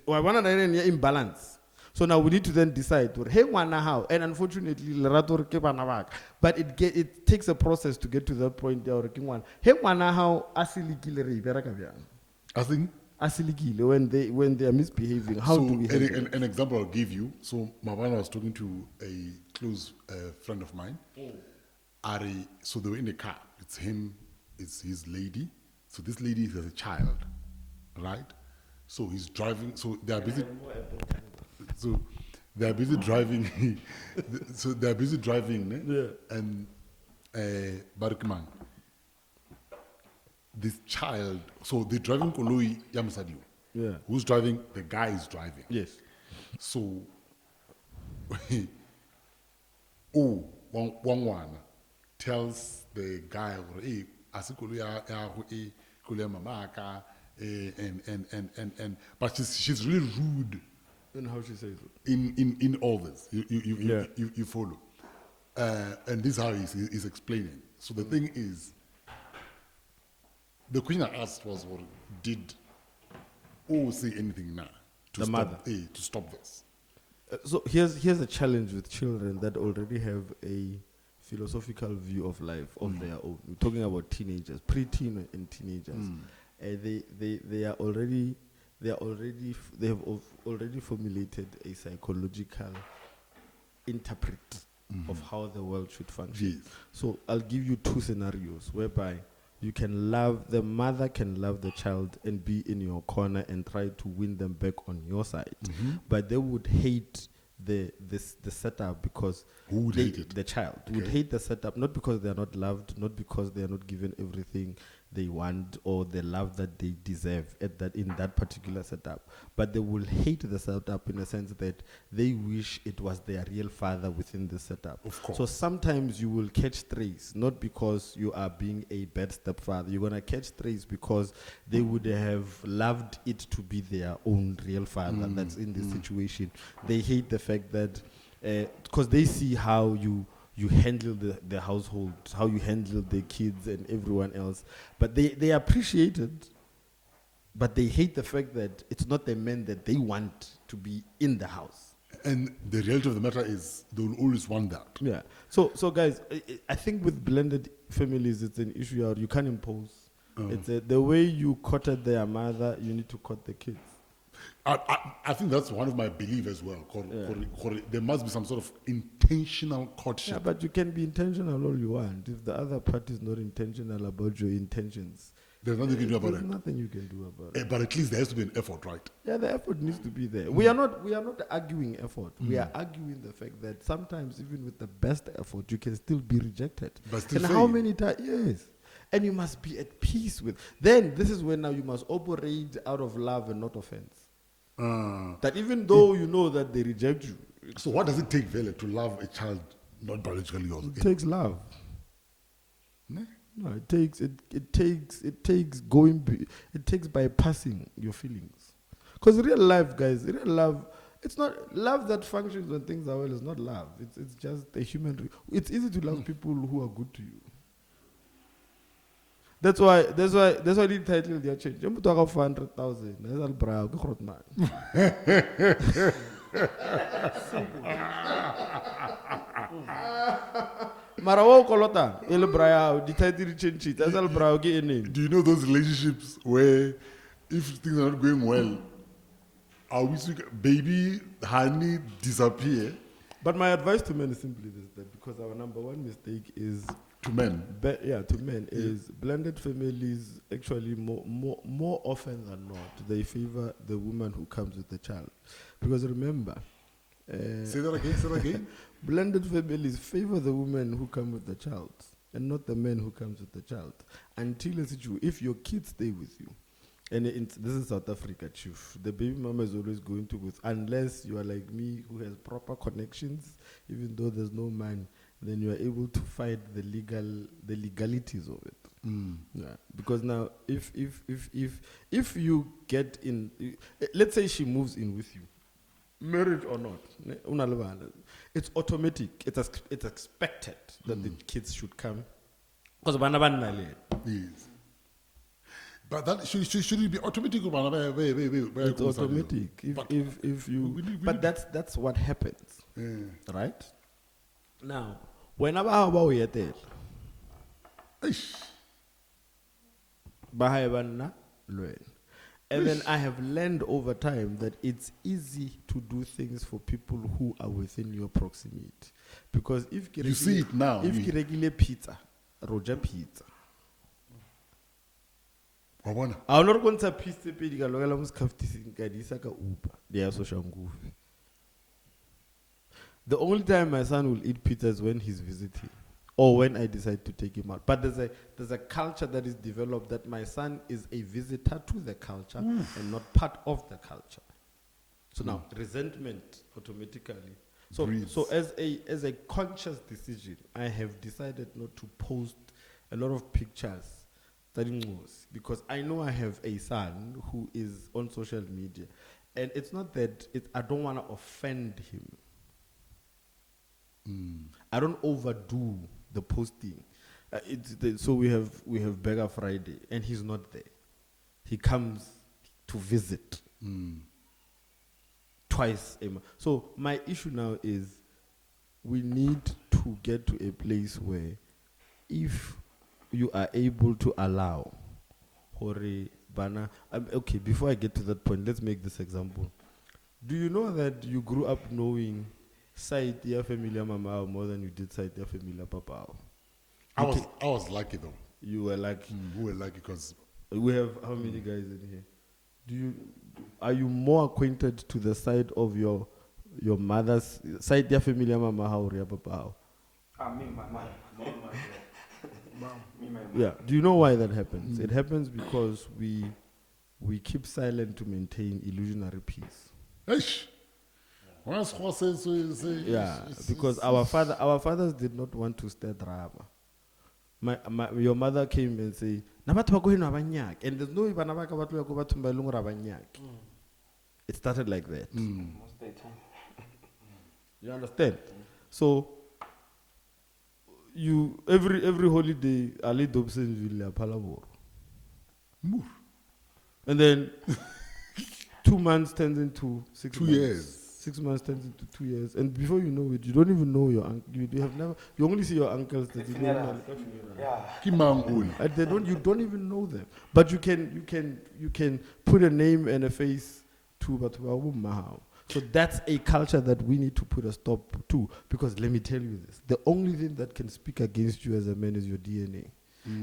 imbalance. So now we need to then decide, hey, how? And unfortunately, but it takes a process to get to that point. Hey, how? I think when they are misbehaving, how so do we handle it? an example I'll give you. So Mavana was talking to a close friend of mine. So they were in a car. It's him, it's his lady. So this lady has a child, right? So he's driving. So they are busy. So they are busy driving. So they are busy driving. Yeah. And Barkman, this child. So they're driving Koloi Yamsadiu. Yeah. Who's driving? The guy is driving. Yes. So, one tells the guy, hey, but she's really rude And how she says it. in all this. You follow. And this is how he's explaining. So the thing is, the question I asked was, well, did O say anything now to The stop mother. to stop this? So here's a challenge with children that already have a philosophical view of life of their own. We're talking about teenagers, preteen and teenagers. They have already formulated a psychological interpret of how the world should function. Yes. So I'll give you two scenarios whereby the mother can love the child and be in your corner and try to win them back on your side, but they would hate the setup because Who would hate it? the child Okay. would hate the setup, not because they are not loved, not because they are not given everything they want or the love that they deserve in that particular setup, but they will hate the setup in the sense that they wish it was their real father within the setup. Of course. So sometimes you will catch strays, not because you are being a bad stepfather. You're going to catch strays because they would have loved it to be their own real father that's in this situation. They hate the fact that, because they see how you handle the household, how you handle the kids and everyone else. But they appreciate it, but they hate the fact that it's not the men that they want to be in the house. And the reality of the matter is they will always want that. Yeah. So guys, I think with blended families, it's an issue out. You can't impose. It's the way you courted their mother, you need to court the kids. I think that's one of my beliefs as well. There must be some sort of intentional courtship. Yeah, but you can be intentional all you want. If the other party is not intentional about your intentions, There's nothing you can do about there's it. nothing you can do about it. But at least there has to be an effort, right? Yeah, the effort needs to be there. We are not arguing effort. We are arguing the fact that sometimes even with the best effort, you can still be rejected. But still and fail. how many times? Yes. And you must be at peace with. Then this is when now you must operate out of love and not offense. That even though you know that they reject you, So what does it take, Vele, to love a child not biologically yours? it takes love. Ne? No, it takes bypassing your feelings. Because real life, guys, real love, it's not love that functions when things are well. It's not love. It's just a human. It's easy to love people who are good to you. That's why the title they changed. You talk of 400,000. That's all brow. Go man. Marawo kolota. El brow. The title change. That's all brow. Get a name. Do you know those relationships where if things are not going well, baby, honey disappear? But my advice to men is simply this: that because our number one mistake is To men. to men is blended families. Actually, more often than not, they favor the woman who comes with the child, because remember, Say that again. blended families favor the women who come with the child. and not the man who comes with the child. Until a situation, if your kids stay with you, and this is South Africa, chief, the baby mama is always going to with, unless you are like me who has proper connections, even though there's no man, then you are able to fight the legalities of it. Yeah, because now if you get in, let's say she moves in with you, marriage or not, it's automatic. It's expected that the kids should come. Because Yes. But that should it be automatic? it's automatic. If you, but that's what happens, right? Now, whenever we are there, and then I have learned over time that it's easy to do things for people who are within your proximity. Because if you see it now, if you regular pizza, Roger pizza. I'm not going to pizza the only time my son will eat pizza is when he's visiting or when I decide to take him out. But there's a culture that is developed that my son is a visitor to the culture and not part of the culture. So now resentment automatically. So as a conscious decision, I have decided not to post a lot of pictures because I know I have a son who is on social media, and it's not that I don't want to offend him. I don't overdo the posting. So we have Beggar Friday, and he's not there. He comes to visit twice a month. So my issue now is we need to get to a place where if you are able to allow okay, before I get to that point, let's make this example. Do you know that you grew up knowing side your familia mama more than you did side your familia papa? I was lucky though. You were lucky. We were lucky because we have how many guys in here? Are you more acquainted to the side of your mother's side your familia mama how or your papa? Me, my mom. Yeah. Do you know why that happens? It happens because we keep silent to maintain illusionary peace. Yeah, because our fathers did not want to stir drama. Your mother came and say, and there's no it started like that. Most of the time. You understand? So you every holiday Ali Dobson Villa Palabor. And then 2 months turns into 6 2 months. years. 6 months turns into 2 years, and before you know it, you don't even know your uncle. You only see your uncles that you don't know. And you don't even know them. But you can put a name and a face to Batuwa. So that's a culture that we need to put a stop to, because let me tell you this: the only thing that can speak against you as a man is your DNA.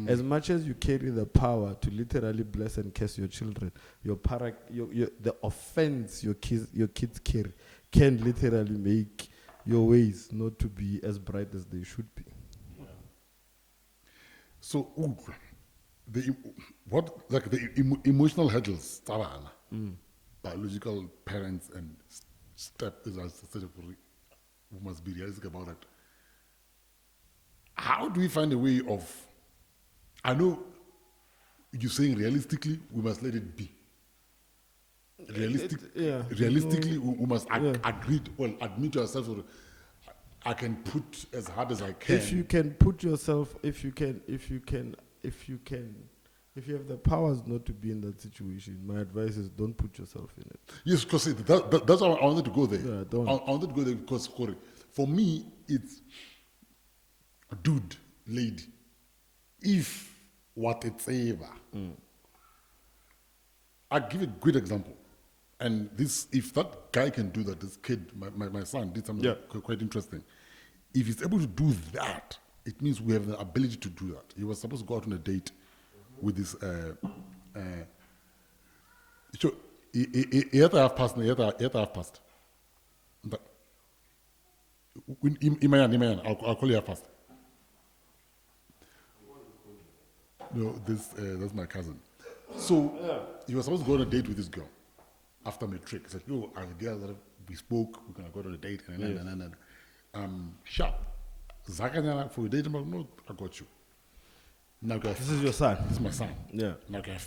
As much as you carry the power to literally bless and curse your children, the offense your kids carry can literally make your ways not to be as bright as they should be. Yeah. So, the emotional hurdles, biological parents and step is we must be realistic about it. How do we find a way of? I know you're saying realistically, we must let it be. Realistically, we must admit to ourselves, I can put as hard as I can. If you can put yourself, if you have the powers not to be in that situation, my advice is don't put yourself in it. Yes, because that's why I wanted to go there. Yeah, don't. I wanted to go there because, for me, it's dude, lady. If what it's ever, I give a good example, and if that guy can do that, this kid, my son, did something quite interesting. If he's able to do that, it means we have the ability to do that. He was supposed to go out on a date with this. So he had to have passed. I'll call you half past. No, that's my cousin. So he was supposed to go on a date with this girl after matric. He said, "Yo, as a girl that we spoke, we're gonna go on a date." Sharp. Zakanyana for a date. I'm like, "No, I got you." Now This is your son. This is my son. Yeah. Now I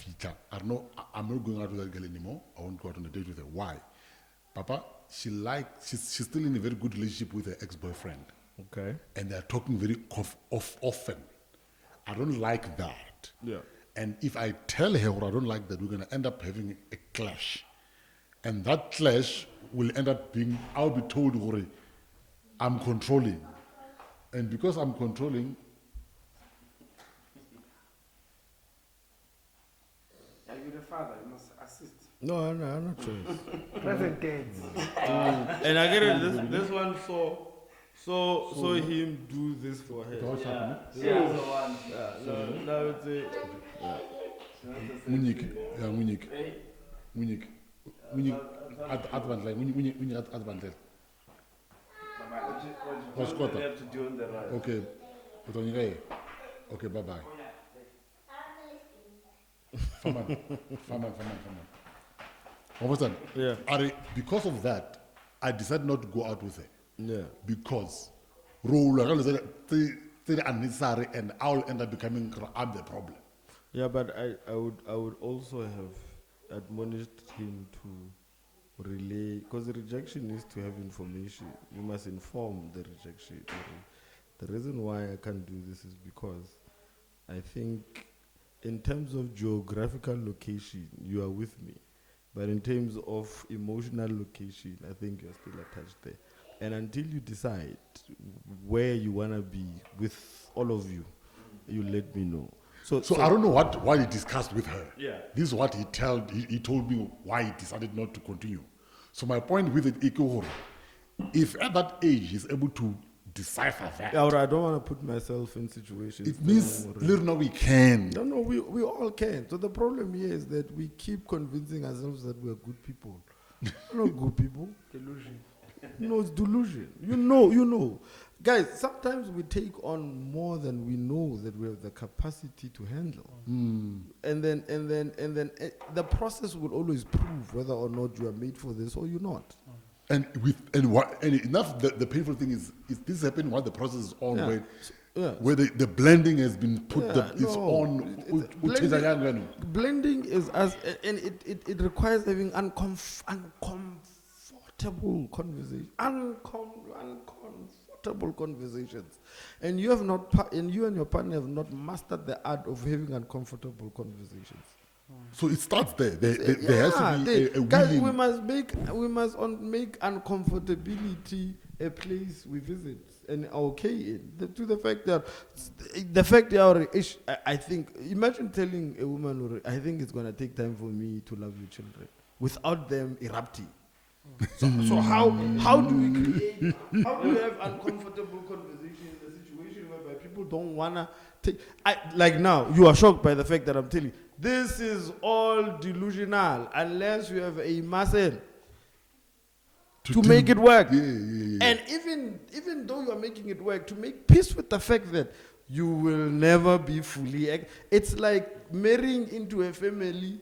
don't know. I'm not going out with that girl anymore. I won't go out on a date with her. Why? Papa, she's still in a very good relationship with her ex-boyfriend. Okay. And they're talking very often. I don't like that. Yeah. And if I tell her or I don't like that, we're going to end up having a clash. And that clash will end up being, I'll be told, Uri, I'm controlling. And because I'm controlling, Are you the father? You must assist. No, I'm not sure. Present tense. And I get it. This one saw him do this for her. Now it's Munyik. Advantage. What do you have to do on the right? Okay. Okay, bye-bye. Faman. Understand? Yeah. Because of that, I decided not to go out with her. Yeah. Because they're unnecessary and I'll end up becoming I'm the problem. Yeah, but I would also have admonished him to relay, because rejection is to have information. You must inform the rejection. The reason why I can't do this is because I think in terms of geographical location, you are with me. But in terms of emotional location, I think you're still attached there. And until you decide where you want to be with all of you, you let me know. So I don't know what he discussed with her. Yeah. This is what he told me why he decided not to continue. So my point with it, if at that age he's able to decipher that, yeah, I don't want to put myself in situations. it means little now we can. No, we all can. So the problem here is that we keep convincing ourselves that we are good people. We're not good people. Delusion. No, it's delusion. You know. Guys, sometimes we take on more than we know that we have the capacity to handle. And then the process will always prove whether or not you are made for this or you're not. And enough. The painful thing is this happening while the process is on, where the blending has been put. Blending is and it requires having uncomfortable conversation, uncomfortable conversations, and you and your partner have not mastered the art of having uncomfortable conversations. So it starts there. There has to be a guys, willing. we must make uncomfortability a place we visit and are okay in. To the fact that I think, imagine telling a woman, I think it's gonna take time for me to love your children without them erupting. So how do we have uncomfortable conversation in a situation whereby people don't wanna take? Like now, you are shocked by the fact that I'm telling you this is all delusional unless you have a muscle to make it work. Yeah. And even though you are making it work, to make peace with the fact that you will never be fully. It's like marrying into a family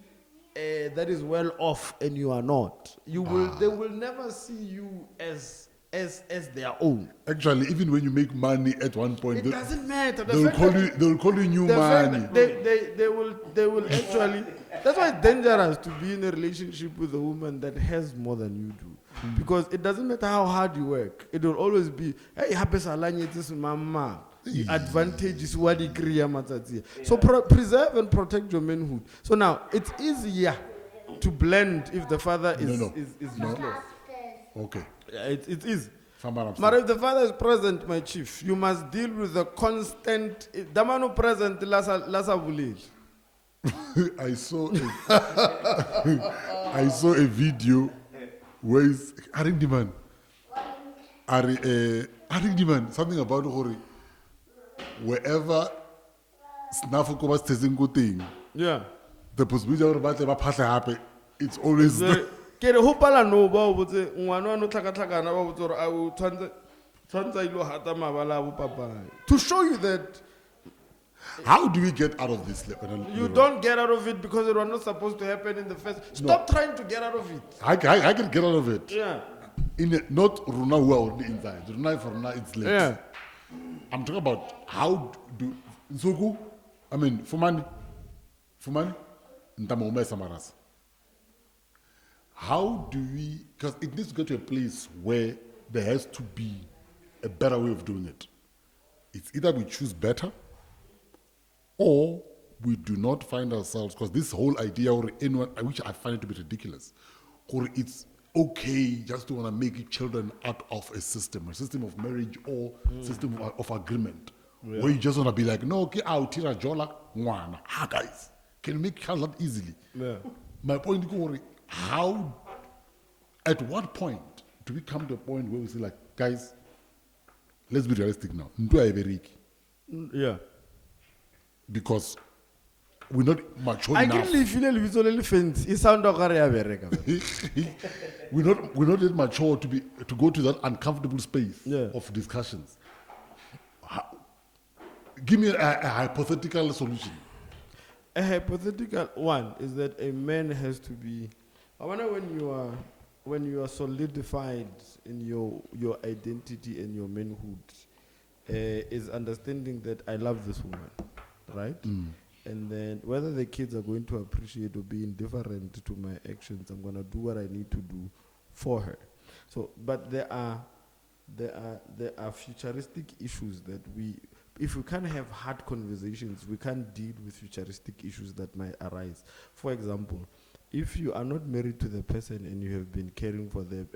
that is well off and you are not. They will never see you as their own. Actually, even when you make money at one point, It doesn't matter. They'll call you new money. They will actually. That's why it's dangerous to be in a relationship with a woman that has more than you do, because it doesn't matter how hard you work. It will always be, hey, happy this mama. The advantage is what he creates. So preserve and protect your manhood. So now it's easier to blend if the father is useless. Okay. It is. But if the father is present, my chief, you must deal with the constant. Damano present, lasa village. I saw a video where it's Arindiman. Arindiman, something about Hori. Wherever Snafuko was testing good thing, the possibility of happen, it's always there. Ke re hopala no ba o botse ngwana no tlhakatlhakana ba botse gore a o tshwantsa ilo hata mabala a bo papa, to show you that How do we get out of this? You don't get out of it because it was not supposed to happen in the first. Stop trying to get out of it. I can get out of it. Yeah. Not Runa who are already inside. Runa for Runa, it's late. Yeah. I'm talking about how do Nsuku, I mean, Fumani, Ntamaume Samaras. How do we, because it needs to get to a place where there has to be a better way of doing it. It's either we choose better or we do not find ourselves, because this whole idea, or anyone, which I find it to be ridiculous, or it's okay just to want to make children out of a system of marriage or system of agreement, where you just want to be like, no, okay, I'll tira jola, mwana. Guys, can you make child that easily? Yeah. My point is, how, at what point do we come to a point where we say like, guys, let's be realistic now. Yeah. Because we're not mature I enough. can feel with all elephants. It sounds like we're not yet mature to go to that uncomfortable space of discussions. Give me a hypothetical solution. A hypothetical one is that a man has to be. I wonder when you are solidified in your identity and your manhood, is understanding that I love this woman, right? And then whether the kids are going to appreciate or be indifferent to my actions, I'm gonna do what I need to do for her. So, but there are futuristic issues that if we can't have hard conversations, we can't deal with futuristic issues that might arise. For example, if you are not married to the person and you have been caring for them,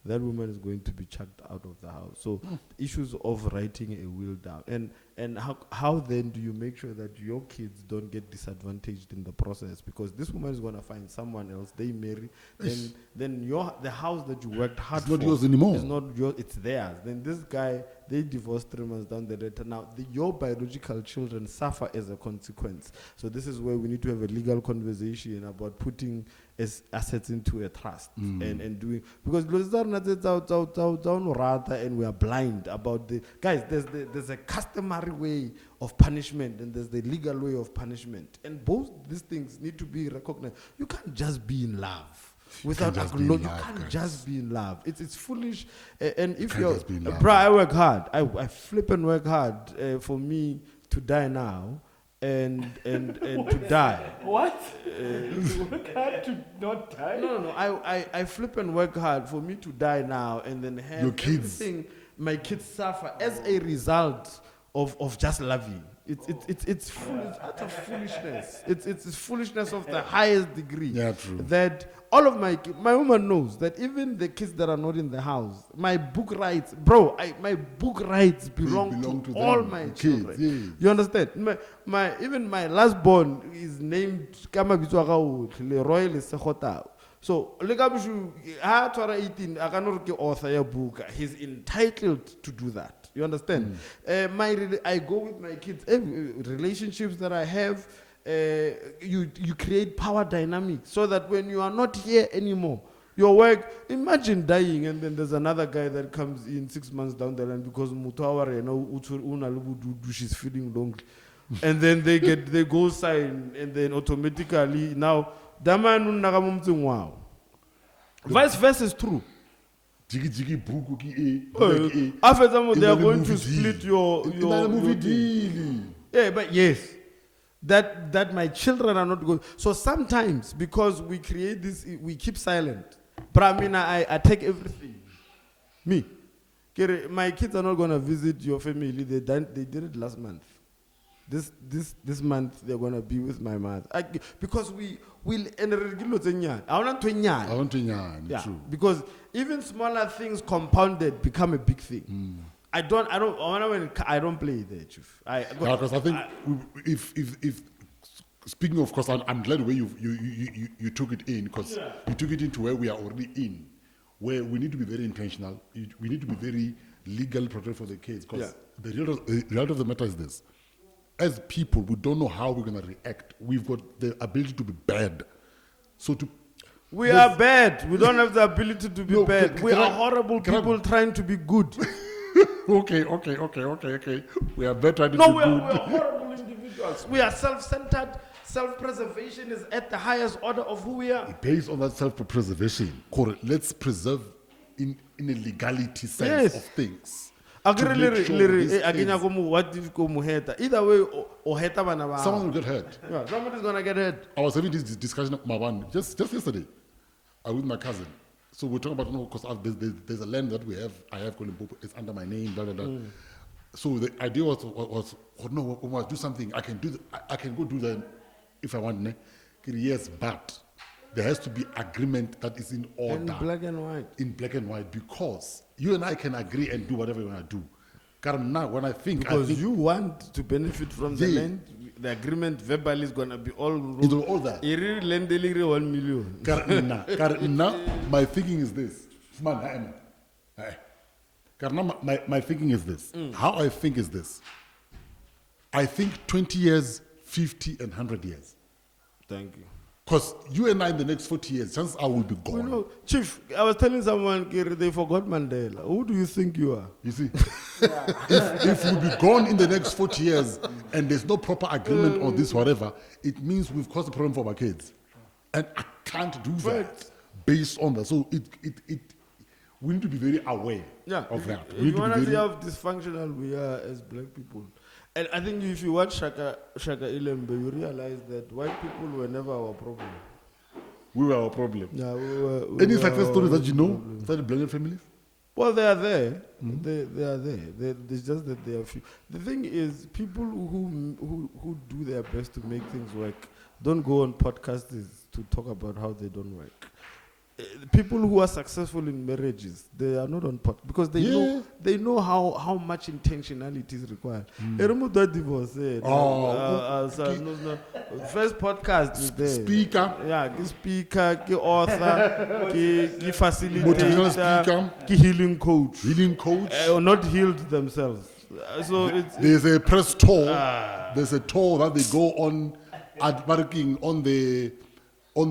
that woman is going to be chucked out of the house. So issues of writing a will down. And how then do you make sure that your kids don't get disadvantaged in the process? Because this woman is going to find someone else, they marry, then the house that you worked hard for not yours anymore. It's not yours, it's theirs. Then this guy, they divorce 3 months down the road. Now, your biological children suffer as a consequence. So this is where we need to have a legal conversation about putting assets into a trust and doing, because and we are blind about the guys. There's a customary way of punishment and there's the legal way of punishment, and both these things need to be recognized. You can't just be in love without acknowledging. You can't just be in love. It's foolish. And if you're, bro, I work hard. I flip and work hard for me to die now. And to die. What? You work hard to not die? No. I flip and work hard for me to die now and then have your kids. Everything my kids suffer as a result of just loving. It's foolish, utter foolishness. It's foolishness of the highest degree. Yeah, true. That all of my woman knows that even the kids that are not in the house, my book rights, bro, my book rights belong to all my children. Yeah. You understand? Even my last born is named Kamo Leroy Lesekota. So, Legabushu, 18, I cannot author a book. He's entitled to do that. You understand? I go with my kids, relationships that I have, you create power dynamics so that when you are not here anymore, your work, imagine dying and then there's another guy that comes in 6 months down the line because she's feeling lonely. And then they go sign and then automatically now, vice versa is true. After some, they are going to split your movie deal. Yeah, but yes, that my children are not going. So sometimes because we create this, we keep silent. But I mean, I take everything. Me, my kids are not going to visit your family. They did it last month. This month they're going to be with my mother because we will. I want to true. Because even smaller things compounded become a big thing. I don't play there, Chief. Because I think if speaking of course, I'm glad the way you took it in, because you took it into where we are already in, where we need to be very intentional. We need to be very legal protected for the kids, because the reality of the matter is this. As people, we don't know how we're going to react. We've got the ability to be bad. We are bad. We don't have the ability to be bad. We are horrible people trying to be good. Okay. We are better than No, we are horrible individuals. We are self-centered. Self-preservation is at the highest order of who we are. Based on that self-preservation, let's preserve in a legality sense Yes. of things. Agree, To make sure this is- what if go muheta? Either way, or heta bana ba. Someone will get hurt. Yeah, somebody's gonna get hurt. I was having this discussion with my one just yesterday with my cousin. So we're talking about, because there's a land that I have called Limpopo, it's under my name, blah, blah, blah. So the idea was no, we must do something. I can go do that if I want. Ne? Yes, but there has to be agreement that is in order. In black and white. In black and white, because you and I can agree and do whatever we want to do. Now, when I think... Because you want to benefit from the land, the agreement verbally is going to be all... all that. Land delivery 1 million. Now, my thinking is this. My thinking is this. How I think is this. I think 20 years, 50 and 100 years. Thank you. Because you and I in the next 40 years, chances are will be gone. You know, Chief, I was telling someone, they forgot Mandela. Who do you think you are? You see, if we'll be gone in the next 40 years and there's no proper agreement on this, whatever, it means we've caused a problem for our kids. And I can't do that based on that. So we need to be very aware of that. If you want to see how dysfunctional we are as black people. And I think if you watch Shaka Ilembe, you realize that white people were never our problem. We were our problem. Yeah, Any success stories that you know inside blended families? Well, they are there. They are there. It's just that they are few. The thing is, people who do their best to make things work don't go on podcasts to talk about how they don't work. People who are successful in marriages, they are not on podcast because they know how much intentionality is required. Divorce. First podcast is there. Speaker. Yeah, speaker, author, facilitator, motivational speaker, healing coach. Healing coach. Or not healed themselves. So there's a press tour. There's a tour that they go on, working on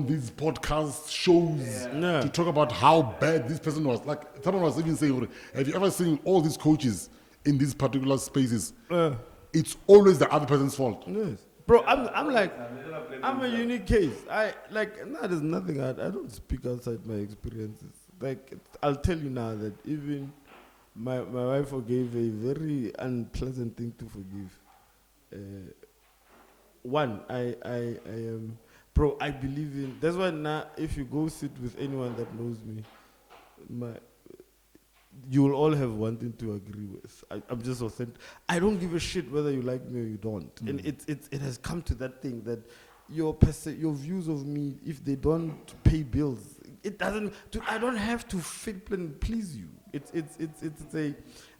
these podcast shows to talk about how bad this person was. Like someone was even saying, have you ever seen all these coaches in these particular spaces? It's always the other person's fault. Yes. Bro, I'm a unique case. There's nothing, I don't speak outside my experiences. Like, I'll tell you now that even my wife forgave a very unpleasant thing to forgive. I am... Bro, I believe in... That's why now, if you go sit with anyone that knows me, you will all have one thing to agree with. I'm just authentic. I don't give a shit whether you like me or you don't. And it has come to that thing that your views of me, if they don't pay bills, it doesn't... I don't have to fit and please you.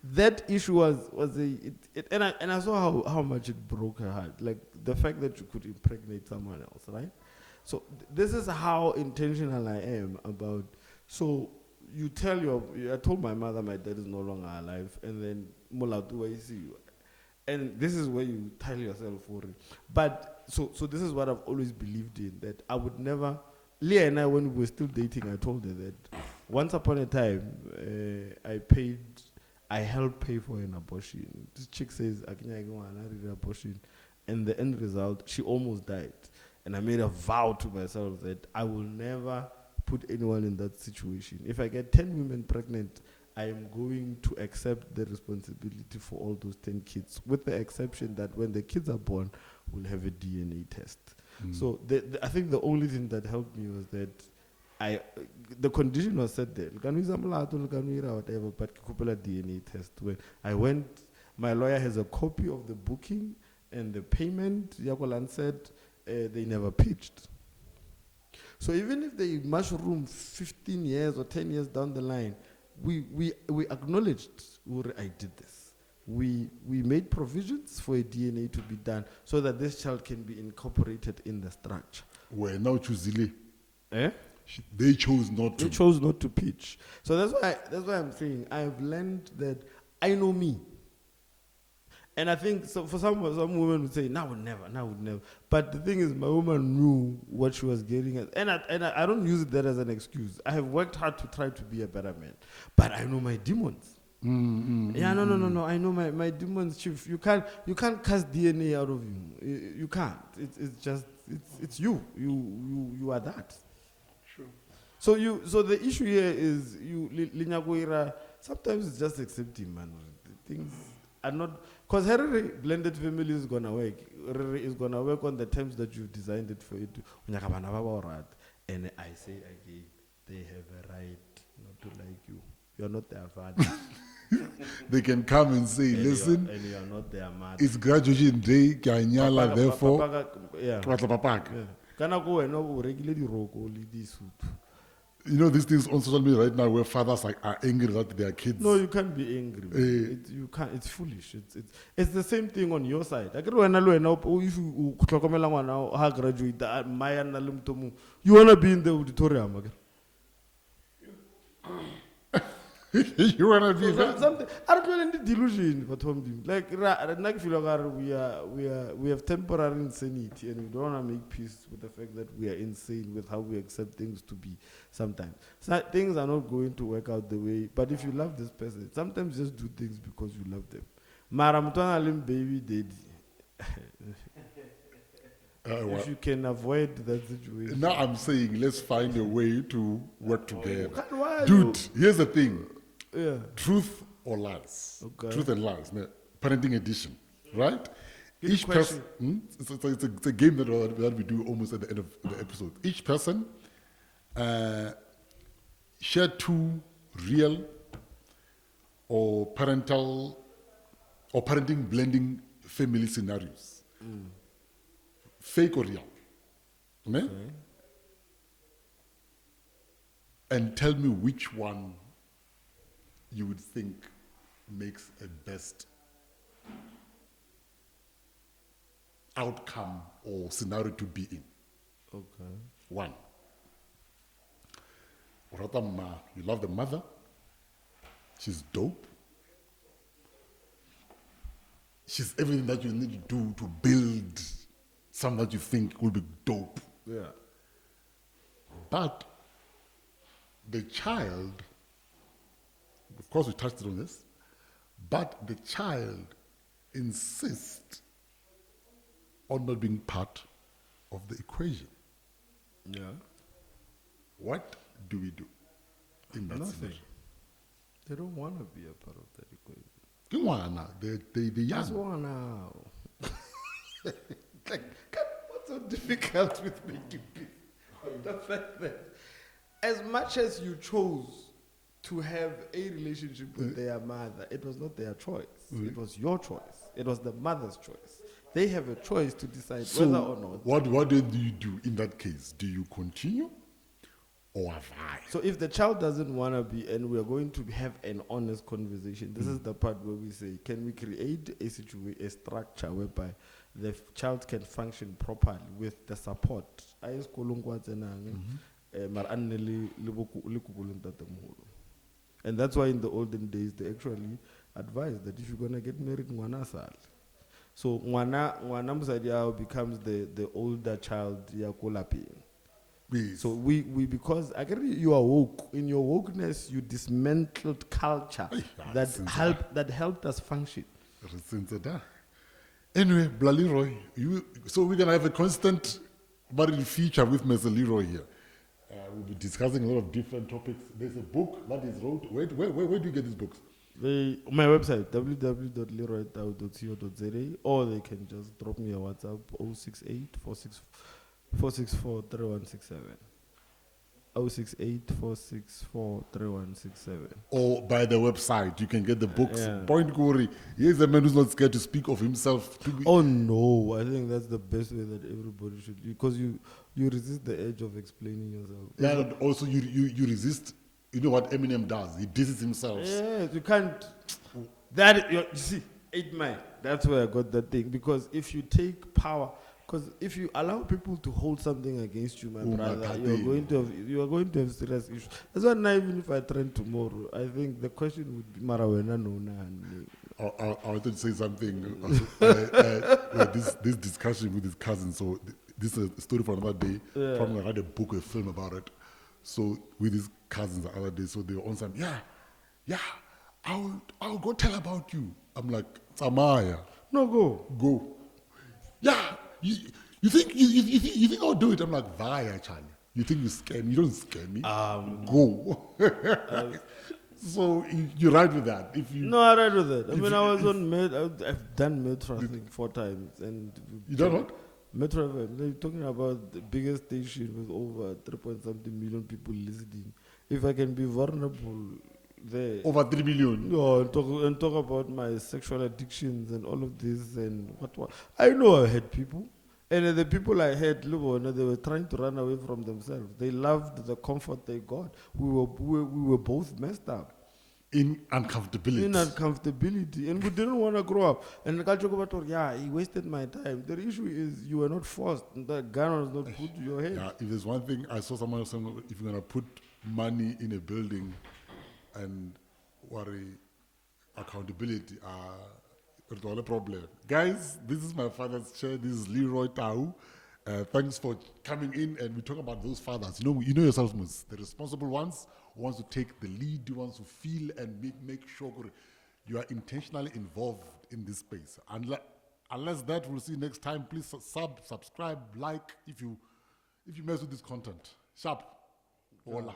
That issue was and I saw how much it broke her heart. Like the fact that you could impregnate someone else, right? So this is how intentional I am about. So you tell I told my mother my dad is no longer alive, and then Mulatu, I see you, and this is where you tell yourself for it. But so this is what I've always believed in, that I would never. Leah and I, when we were still dating, I told her that once upon a time I helped pay for an abortion. This chick says, I can't go an abortion. And the end result, she almost died. And I made a vow to myself that I will never put anyone in that situation. If I get 10 women pregnant, I am going to accept the responsibility for all those 10 kids, with the exception that when the kids are born, we'll have a DNA test. So I think the only thing that helped me was that the condition was set there. Whatever, but a DNA test. When I went, my lawyer has a copy of the booking and the payment. Yakolan said they never pitched. So even if they mushroom 15 years or 10 years down the line, we acknowledged I did this. We made provisions for a DNA to be done so that this child can be incorporated in the structure. Well, now choosily. They chose not to. They chose not to pitch. So that's why I'm saying I have learned that I know me. And I think for some women would say, no, I would never. But the thing is, my woman knew what she was getting at. And I don't use that as an excuse. I have worked hard to try to be a better man. But I know my demons. Yeah, no. I know my demons, chief. You can't cast DNA out of you. You can't. It's just it's you. You are that. True. So the issue here is Linyagoira. Sometimes it's just accepting, man. Things are not because Harry blended family is gonna work. Harry is gonna work on the terms that you've designed it for it. And I say again, they have a right not to like you. You're not their father. They can come and say, listen, and you are not their mother. it's graduation day, Kanyala, therefore, yeah. Papak. Kana go and regulate the roko lead suit. You know these things on social media right now where fathers are angry that their kids. No, you can't be angry. You can't. It's foolish. It's the same thing on your side. If you graduate, you wanna be in the auditorium again. You wanna be there? Something. I don't want any delusion, but like we have temporary insanity, and we don't want to make peace with the fact that we are insane with how we accept things to be. Sometimes things are not going to work out the way. But if you love this person, sometimes just do things because you love them. Maramtwana baby daddy. If you can avoid that situation. Now I'm saying let's find a way to work together. Why Dude, here's the thing. Yeah. Truth or lies. Okay. Truth and lies. Parenting edition. Right? Good Each question. person, it's a game that we do almost at the end of the episode. Each person share two real or parenting blending family scenarios. Fake or real. Okay? And tell me which one you would think makes a best outcome or scenario to be in. Okay. One. You love the mother. She's dope. She's everything that you need to do to build something that you think will be dope. Yeah. But the child, of course we touched on this, but the child insists on not being part of the equation. Yeah. What do we do in that Nothing. scenario? They don't want to be a part of that equation. They're Just young. want now. Like, what's so difficult with making peace? The fact that as much as you chose to have a relationship with their mother, it was not their choice. It was your choice. It was the mother's choice. They have a choice to decide So whether or not. what do you do in that case? Do you continue or have I? So if the child doesn't want to be, and we are going to have an honest conversation, this is the part where we say, can we create a structure whereby the child can function properly with the support? And that's why in the olden days, they actually advised that if you're going to get married, ngwana sal. So ngwana musadi yao becomes the older child ya kulapi. Yes. So we because I agree you are woke. In your wokeness, you dismantled culture that helped us function. Anyway, Leroy, so we're gonna have a constant married feature with Mr. Leroy here. We'll be discussing a lot of different topics. There's a book that is wrote. Where do you get these books? My website www.leroy.co.za, or they can just drop me a WhatsApp 068 464 3167. 068 464 3167. Or by the website, you can get the books. Yeah. Point Corey. He's a man who's not scared to speak of himself. Oh no, I think that's the best way that everybody should, because you resist the edge of explaining yourself. Yeah, and also you resist. You know what Eminem does? He disses himself. Yes, you can't. You see, 8 Mile. That's where I got that thing. Because if you take power, because if you allow people to hold something against you, my brother, you are going to have serious issues. That's why now, even if I trend tomorrow, I think the question would be Marawena Nona. I wanted to say something. This discussion with his cousin. So this is a story for another day. Yeah. Probably I read a book or a film about it. So with his cousins the other day, so they were on some, I'll go tell about you. I'm like, Samaya, No, go. go. Yeah, you think I'll do it? I'm like, via Charlie. You think you scare me? You don't scare me. Go. So you're right with that. If you No, I read with it. I If mean, you- I was on I've done Metro, I think, 4 times. And you done what? Metro FM, they're talking about the biggest station with over 3.something million people listening. If I can be vulnerable there, Over 3 million. no, and talk about my sexual addictions and all of this and what. I know I had people. And the people I had, look, they were trying to run away from themselves. They loved the comfort they got. We were both messed up. In uncomfortability. In uncomfortability. And we didn't want to grow up. And the culture about, yeah, he wasted my time. The issue is you were not forced. The gun was not put to your head. Yeah, if there's one thing I saw someone saying, if you're gonna put money in a building and worry accountability, it's all a problem. Guys, this is my father's chair. This is Leroy Tau. Thanks for coming in, and we talk about those fathers. You know yourselves, Mus, the responsible ones who wants to take the lead, who wants to feel and make sure you are intentionally involved in this space. Unless that, we'll see you next time. Please subscribe, like if you mess with this content. Sharp. Hola.